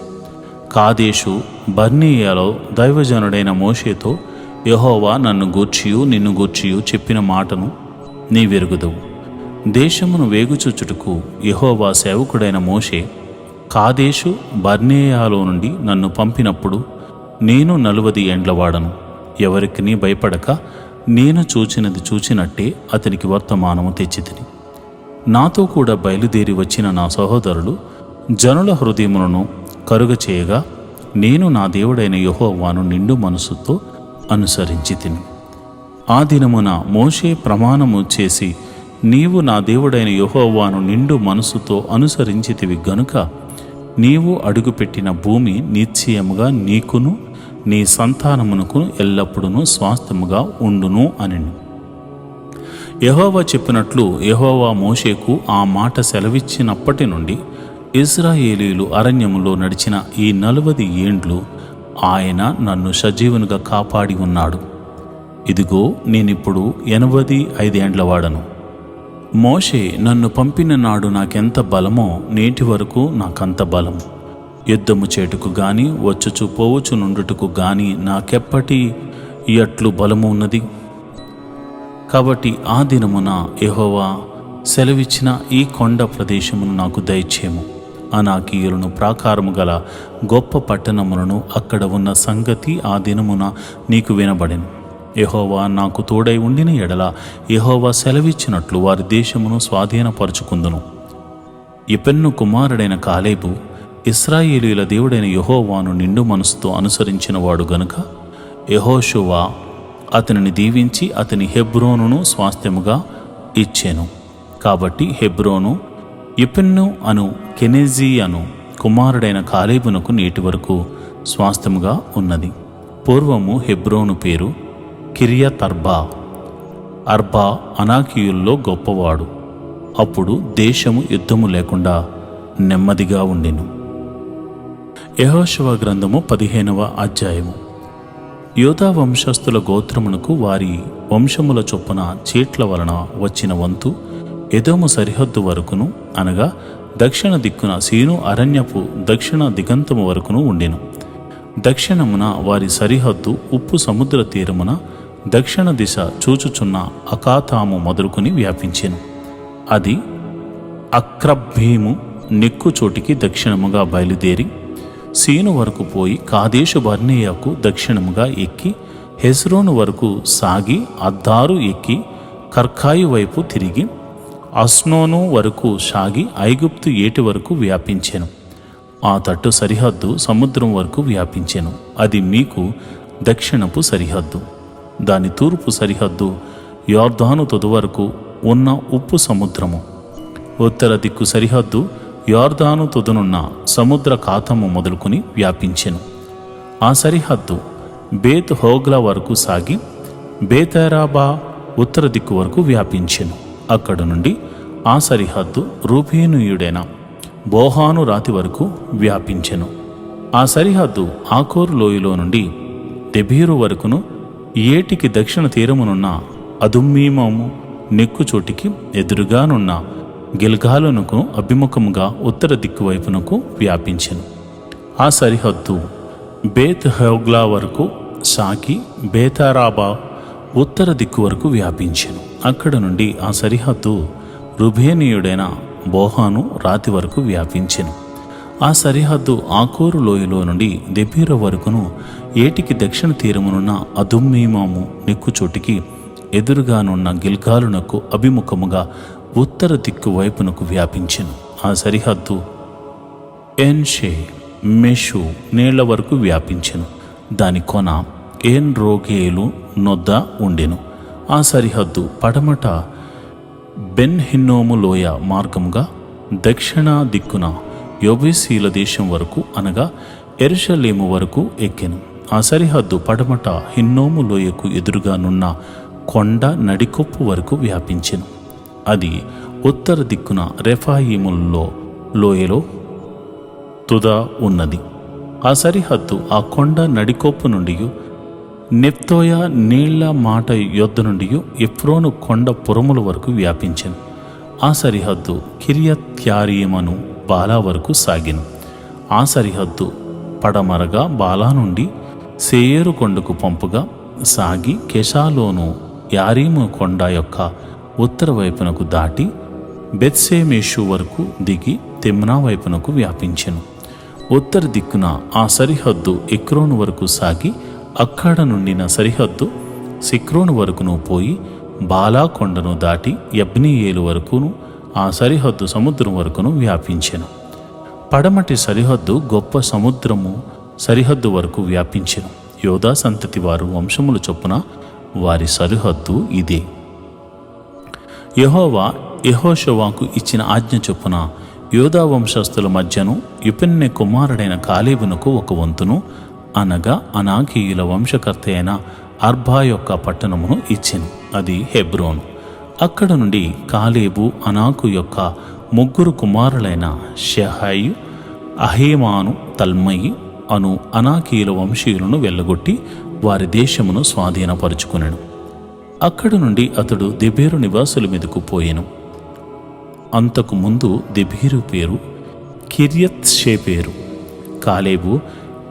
కాదేషు బర్నియాలో దైవజనుడైన మోషేతో యెహోవా నన్ను గూర్చియు నిన్ను గూర్చియు చెప్పిన మాటను నీవెరుగుదువు. దేశమును వేగుచుచుటకు యెహోవా సేవకుడైన మోషే కాదేషు బర్నేయాలో నుండి నన్ను పంపినప్పుడు నేను 40 ఏండ్లవాడను. ఎవరికి భయపడక నేను చూచినది చూచినట్టే అతనికి వర్తమానము తెచ్చితిని. నాతో కూడా బయలుదేరి వచ్చిన నా సహోదరులు జనుల హృదయములను కరుగచేయగా నేను నా దేవుడైన యెహోవాను నిండు మనసుతో అనుసరించి తిని. ఆ దినమున మోషే ప్రమాణము చేసి, నీవు నా దేవుడైన యెహోవాను నిండు మనసుతో అనుసరించితివి గనుక నీవు అడుగుపెట్టిన భూమి నిశ్చయముగా నీకును నీ సంతానమునకు ఎల్లప్పుడూ స్వాస్థ్యముగా ఉండును అని యెహోవా చెప్పినట్లు యెహోవా మోషేకు ఆ మాట సెలవిచ్చినప్పటి నుండి ఇశ్రాయేలీయులు అరణ్యములో నడిచిన ఈ 40 ఏండ్లు ఆయన నన్ను సజీవునిగా కాపాడి ఉన్నాడు. ఇదిగో నేనిప్పుడు 85 ఏండ్లవాడను. మోషే నన్ను పంపిన నాడు నాకెంత బలమో నేటి వరకు నాకంత బలము. యుద్ధము చేటుకు గాని వచ్చుచు పోవుచు నుండుటకు గాని నాకెప్పటి ఎట్లు బలము ఉన్నది. కాబట్టి ఆ దినమున యెహోవా సెలవిచ్చిన ఈ కొండ ప్రదేశమును నాకు దయచేయము. అనాకీయులను ప్రాకారము గల గొప్ప పట్టణములను అక్కడ ఉన్న సంగతి ఆ దినమున నీకు వినబడెను. యెహోవా నాకు తోడై ఉండిన ఎడల యెహోవా సెలవిచ్చినట్లు వారి దేశమును స్వాధీనపరుచుకుందును. యెఫున్నె కుమారుడైన కాలేబు ఇశ్రాయేలీయుల దేవుడైన యెహోవాను నిండు మనసుతో అనుసరించిన వాడు గనుక యెహోషువ అతనిని దీవించి అతని హెబ్రోనును స్వాస్థ్యముగా ఇచ్చెను. కాబట్టి హెబ్రోను యెఫున్నె అను కెనెజీ అను కుమారుడైన కాలేబునకు నేటి వరకు స్వాస్థ్యముగా ఉన్నది. పూర్వము హెబ్రోను పేరు కిర్యత్ అర్బా. అర్బా అనాకీయుల్లో గొప్పవాడు. అప్పుడు దేశము యుద్ధము లేకుండా నెమ్మదిగా ఉండెను. యెహోషువ గ్రంథము 15వ అధ్యాయము. యోధా వంశస్థుల గోత్రమునకు వారి వంశముల చొప్పున చీట్ల వలన వచ్చిన వంతు ఎదోము సరిహద్దు వరకును, అనగా దక్షిణ దిక్కున సీను అరణ్యపు దక్షిణ దిగంతము వరకును ఉండెను. దక్షిణమున వారి సరిహద్దు ఉప్పు సముద్ర తీరమున దక్షిణ దిశ చూచుచున్న అకాతాము మొదలుకొని వ్యాపించెను. అది అక్రబ్బీము నెక్కు చోటికి దక్షిణముగా బయలుదేరి సీను వరకు పోయి కాదేషు బర్నేయకు దక్షిణముగా ఎక్కి హెస్రోను వరకు సాగి అద్దారు ఎక్కి కర్కాయి వైపు తిరిగి అస్నోను వరకు సాగి ఐగుప్తు ఏటి వరకు వ్యాపించెను. ఆ తట్టు సరిహద్దు సముద్రం వరకు వ్యాపించెను. అది మీకు దక్షిణపు సరిహద్దు. దాని తూర్పు సరిహద్దు యొర్దాను తొదు వరకు ఉన్న ఉప్పు సముద్రము. ఉత్తర దిక్కు సరిహద్దు యొర్దాను తొదునున్న సముద్ర కాతము మొదలుకొని వ్యాపించెను. ఆ సరిహద్దు బేత్ హోగ్లా వరకు సాగి బేతరాబా ఉత్తర దిక్కు వరకు వ్యాపించెను. అక్కడ నుండి ఆ సరిహద్దు రూబేనీయుడైన బోహాను రాతి వరకు వ్యాపించెను. ఆ సరిహద్దు ఆకోరు లోయలో నుండి దెబీరు వరకును ఏటికి దక్షిణ తీరమునున్న అదుమ్మీమము నెక్కు చోటికి ఎదురుగానున్న గిల్గాలునకు అభిముఖముగా ఉత్తర దిక్కు వైపునకు వ్యాపించెను. ఆ సరిహద్దు బేత్ హోగ్లా వరకు సాకి బేతారాబా ఉత్తర దిక్కు వరకు వ్యాపించెను. అక్కడ నుండి ఆ సరిహద్దు రుబేనీయుడైన బోహాను రాతి వరకు వ్యాపించెను. ఆ సరిహద్దు ఆకోరు లోయలో నుండి దెబీరు వరకును ఏటికి దక్షిణ తీరమునున్న అదుమ్మీమాము నెక్కు చోటికి ఎదురుగానున్న గిల్గాలునకు అభిముఖముగా ఉత్తర దిక్కు వైపునకు వ్యాపించెను. ఆ సరిహద్దు ఎన్షే మెషు నీళ్ల వరకు వ్యాపించెను. దాని కొన ఏన్ రోగేలు నొద్ద ఉండెను. ఆ సరిహద్దు పడమట బెన్ హిన్నోము లోయ మార్గముగా దక్షిణ దిక్కున యొబేసీల దేశం వరకు, అనగా యెరూషలేము వరకు ఎక్కెను. ఆ సరిహద్దు పడమట హిన్నోము లోయకు ఎదురుగానున్న కొండ నడికొప్పు వరకు వ్యాపించెను. అది ఉత్తర దిక్కున రెఫాయిముల్లో లోయలో తుదా ఉన్నది. ఆ సరిహద్దు ఆ కొండ నడికొప్పు నుండి నెప్తోయ నీళ్ల మాట యొద్ద నుండి ఎఫ్రోను కొండ పురముల వరకు వ్యాపించెను. ఆ సరిహద్దు కిర్యత్యారీమను బాలా వరకు సాగెను. ఆ సరిహద్దు పడమరగా బాలా నుండి సేయేరు కొండకు పంపుగా సాగి కెషాలోను యారీము కొండ యొక్క ఉత్తర వైపునకు దాటి బెత్షెమెషు వరకు దిగి తిమ్నా వైపునకు వ్యాపించెను. ఉత్తర దిక్కున ఆ సరిహద్దు ఎక్రోను వరకు సాగి అక్కడ నుండిన సరిహద్దు సిక్రోను వరకును పోయి బాలా కొండను దాటి యబ్నీయేలు వరకును ఆ సరిహద్దు సముద్రం వరకును వ్యాపించెను. పడమటి సరిహద్దు గొప్ప సముద్రము సరిహద్దు వరకు వ్యాపించెను. యోధా సంతతి వారు వంశముల చొప్పున వారి సరిహద్దు ఇదే. యెహోవా యెహోషువకు ఇచ్చిన ఆజ్ఞ చొప్పున యోధా వంశస్థుల మధ్యను యుపెన్నె కుమారుడైన కాలేబునకు ఒక వంతును, అనగా అనాకీయుల వంశకర్త అయిన అర్బా యొక్క పట్టణమును ఇచ్చెను. అది హెబ్రోను. అక్కడ నుండి కాలేబు అనాకు యొక్క ముగ్గురు కుమారులైన షెహాయి, అహేమాను, తల్మయి అను అనాకీయుల వంశీయులను వెళ్ళగొట్టి వారి దేశమును స్వాధీనపరుచుకునెను. అక్కడి నుండి అతడు దెబీరు నివాసుల మీదకు పోయెను. అంతకు ముందు దెబీరు పేరు కిర్యత్ షేపేరు. కాలేబు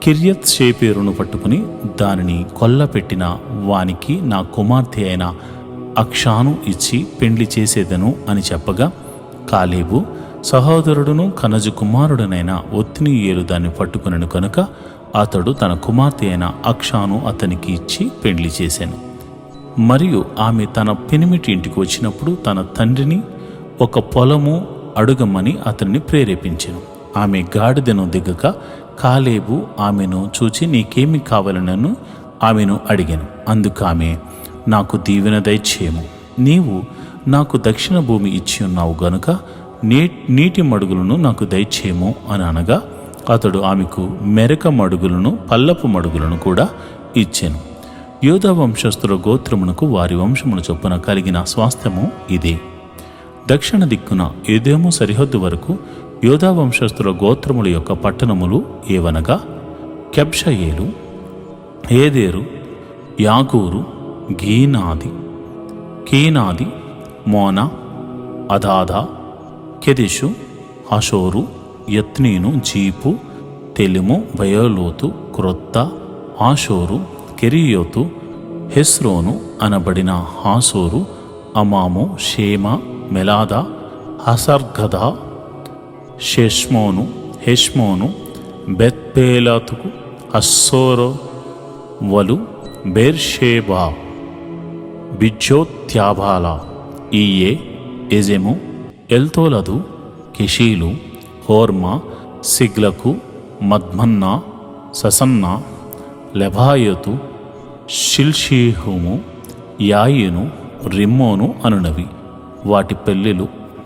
కిర్యత్ షేపేరును పట్టుకుని దానిని కొల్లపెట్టిన వానికి నా కుమార్తె అయిన అక్షాను ఇచ్చి పెండ్లి చేసేదను అని చెప్పగా, కాలేబు సహోదరుడును కనజు కుమారుడనైన ఒత్నీయేలు దాన్ని పట్టుకునను కనుక అతడు తన కుమార్తె అయిన అక్షాను అతనికి ఇచ్చి పెండ్లి చేశాను. మరియు ఆమె తన పెనిమిటి ఇంటికి వచ్చినప్పుడు తన తండ్రిని ఒక పొలము అడుగమని అతన్ని ప్రేరేపించెను. ఆమె గాడిదను దిగక కాలేబు ఆమెను చూచి నీకేమి కావాలనను ఆమెను అడిగాను. అందుకు ఆమె, నాకు దీవెన దయచేయము, నీవు నాకు దక్షిణ భూమి ఇచ్చి ఉన్నావు గనుక నీటి మడుగులను నాకు దయచేయము అని అనగా, అతడు ఆమెకు మెరక మడుగులను పల్లపు మడుగులను కూడా ఇచ్చెను. యోధా వంశస్థుల గోత్రమునకు వారి వంశమును చొప్పున కలిగిన స్వాస్థ్యము ఇదే. దక్షిణ దిక్కున ఏదేమో సరిహద్దు వరకు యోధా వంశస్థుల గోత్రముల యొక్క పట్టణములు ఏవనగా కెబ్షయేలు, ఏదేరు, యాగూరు, కీనాది, మోనా, అదాదా, కెదెషు, హషోరు, యత్నీను, జీపు, తెలిము, బయోలోతు, క్రొత్త, ఆషోరు, కెరియోతు, హెస్రోను అనబడిన హాసోరు, అమాము, షేమ, మెలాదా, హసర్గదా, హెష్మోను, బెత్పేలాతుకు, హస్సోరో వలు, బేర్షేబా, బిజ్జోత్యాబాలా, ఈయే, ఎజెము, ఎల్తోలదు, కెషీలు, హోర్మా, సిగ్లకు, మద్మన్నా, ససన్నా, లెబాయోతు, షిల్షీహుము, యాయిను, రిమ్మోను అనునవి.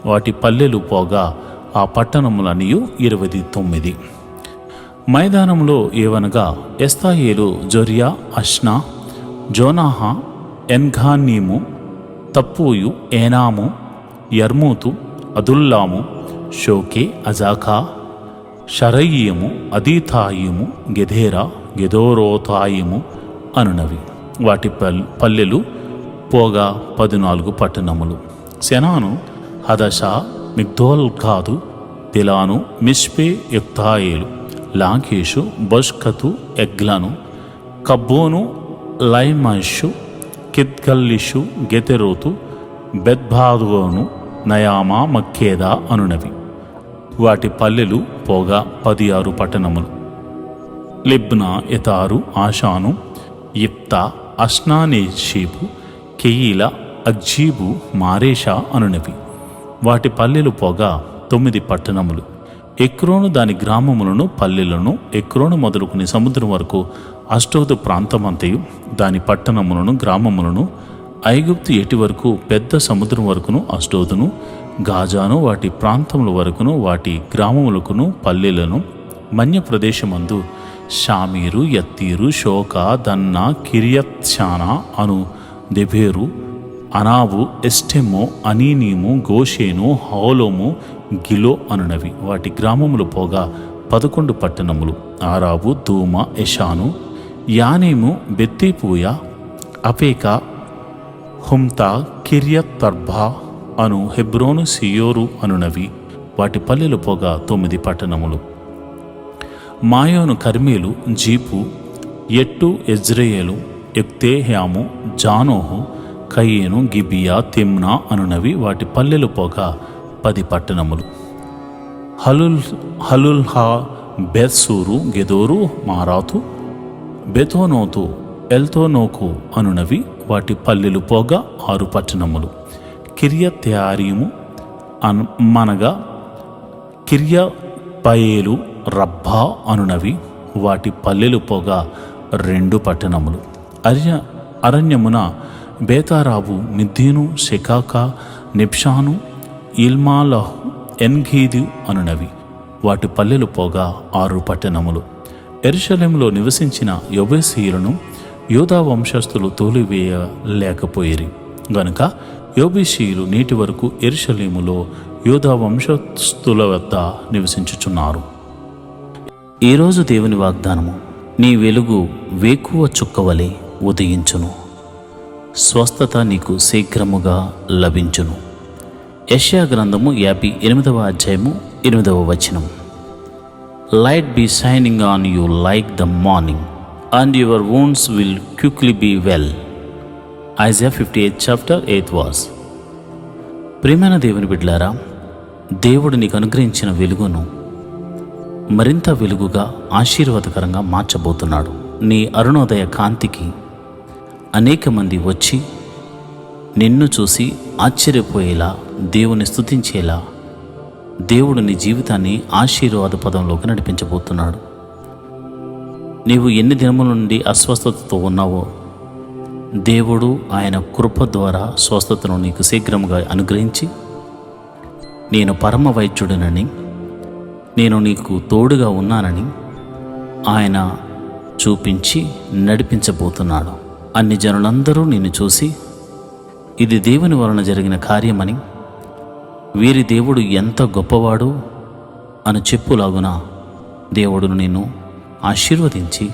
వాటి పల్లెలు పోగా ఆ పట్టణములనియు 29. మైదానంలో ఏవనగా ఎస్తాయేలు, జొరియా, అష్నా, జోనాహా, ఎన్ఘానీము, తప్పూయు, ఏనాము, యర్మూతు, అదుల్లాము, షోకే, అజాకా, షరయీము, అదీతాయిము, గెదేరా, గెదోరోతాయిము అనునవి. వాటి పల్లెలు పోగా 14 పట్టణములు. సెనాను, హదషా, మిగ్దోల్గాదు, దిలాను, మిష్పే, యొక్తాయేలు, లాంకేషు, బష్కతు, ఎగ్లను, కబ్బోను, లైమషు, కిద్గల్లిషు, గెతెరోతు, బెత్బాదోను, నయామా, మక్కేదా అనునవి. వాటి పల్లెలు పోగా 16 పట్టణములు. లిబ్నా, ఎతారు, ఆషాను, ఇప్తా, అష్నానేషీపు, కెయీల, అగ్జీబు, మారేషా అనునవి. వాటి పల్లెలు పోగా 9 పట్టణములు. ఎక్రోను దాని గ్రామములను పల్లెలను, ఎక్రోను మొదలుకుని సముద్రం వరకు అష్టోదు ప్రాంతమంతయు దాని పట్టణములను గ్రామములను, ఐగుప్తు ఎటి వరకు పెద్ద సముద్రం వరకును అష్టోదును, గాజాను వాటి ప్రాంతముల వరకును వాటి గ్రామములకును పల్లెలను, మన్య ప్రదేశమందు షామీరు, యత్తీరు, షోకా, దన్నా, కిరియత్షానా అను దెబేరు, అనాబు, ఎస్టెమో, అనీనీము, గోషేను, హోలోము, గిలో అనునవి. వాటి గ్రామములు పోగా 11 పట్టణములు. ఆరాబు, దూమ, ఎషాను, యానేము, బెత్తీపూయ, అపేకా, హుమ్తా, కిర్యత్తర్బా అను హెబ్రోను, సియోరు అనునవి. వాటి పల్లెలు పోగా 9 పట్టణములు. మాయోను, కర్మేలు, జీపు, ఎట్టు, ఎజ్రెయేలు, ఎక్తేహ్యాము, జానోహు, కయ్యేను, గిబియా, తిమ్నా అనునవి వాటి పల్లెలు పోగా 10 పట్టణములు. హలుల్హా, బెత్సూరు, గెదోరు, మారాతు, బెతోనోతు, ఎల్తోనోకు అనునవి వాటి పల్లెలు పోగా 6 పట్టణములు. కిర్యత్యారీము మనగా కిర్యపయేలు, రబ్బా అనునవి వాటి పల్లెలు పోగా 2 పట్టణములు. అరణ్యమున బేతారాబు, మిద్దీను, షెకాక, నిబ్షాను, ఇల్మాలహు, ఎన్గీదు అనునవి వాటి పల్లెలు పోగా 6 పట్టణములు. యెరూషలేములో నివసించిన యెబూసీయులను యూదా వంశస్థులు తోలివేయలేకపోయిరి గనుక యెబూసీయులు నేటి వరకు యెరూషలేములో యూదా వంశస్థుల వద్ద నివసించుచున్నారు. ఈరోజు దేవుని వాగ్దానము: నీ వెలుగు వేకువ చుక్కవలే ఉదయించును, స్వస్థత నీకు శీఘ్రముగా లభించును. యెషయా గ్రంథము 58వ అధ్యాయము 8వ వచనం. Light be shining on you like the morning, and your wounds will quickly be well. Isaiah 58 chapter 8th verse. ప్రియమైన దేవుని బిడ్డలారా, దేవుడు నీకు అనుగ్రహించిన వెలుగును మరింత వెలుగుగా ఆశీర్వాదకరంగా మార్చబోతున్నాడు. నీ అరుణోదయ కాంతికి అనేక మంది వచ్చి నిన్ను చూసి ఆశ్చర్యపోయేలా, దేవుని స్తుతించేలా దేవుడు నీ జీవితాన్ని ఆశీర్వాద పదంలోకి నడిపించబోతున్నాడు. నీవు ఎన్ని దినముల నుండి అస్వస్థతతో ఉన్నావో దేవుడు ఆయన కృప ద్వారా స్వస్థతను నీకు శీఘ్రంగా అనుగ్రహించి, నేను పరమ వైద్యుడినని, నేను నీకు తోడుగా ఉన్నానని ఆయన చూపించి నడిపించబోతున్నాడు. అన్ని జనులందరూ నిన్ను చూసి ఇది దేవుని వలన జరిగిన కార్యమని, వీరి దేవుడు ఎంత గొప్పవాడు అని చెప్పులాగున దేవుడు నిన్ను ఆశీర్వదించి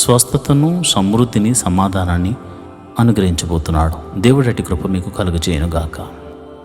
స్వస్థతను, సమృద్ధిని, సమాధానాన్ని అనుగ్రహించబోతున్నాడు. దేవుడి అట్టి కృప మీకు కలుగజేయునుగాక.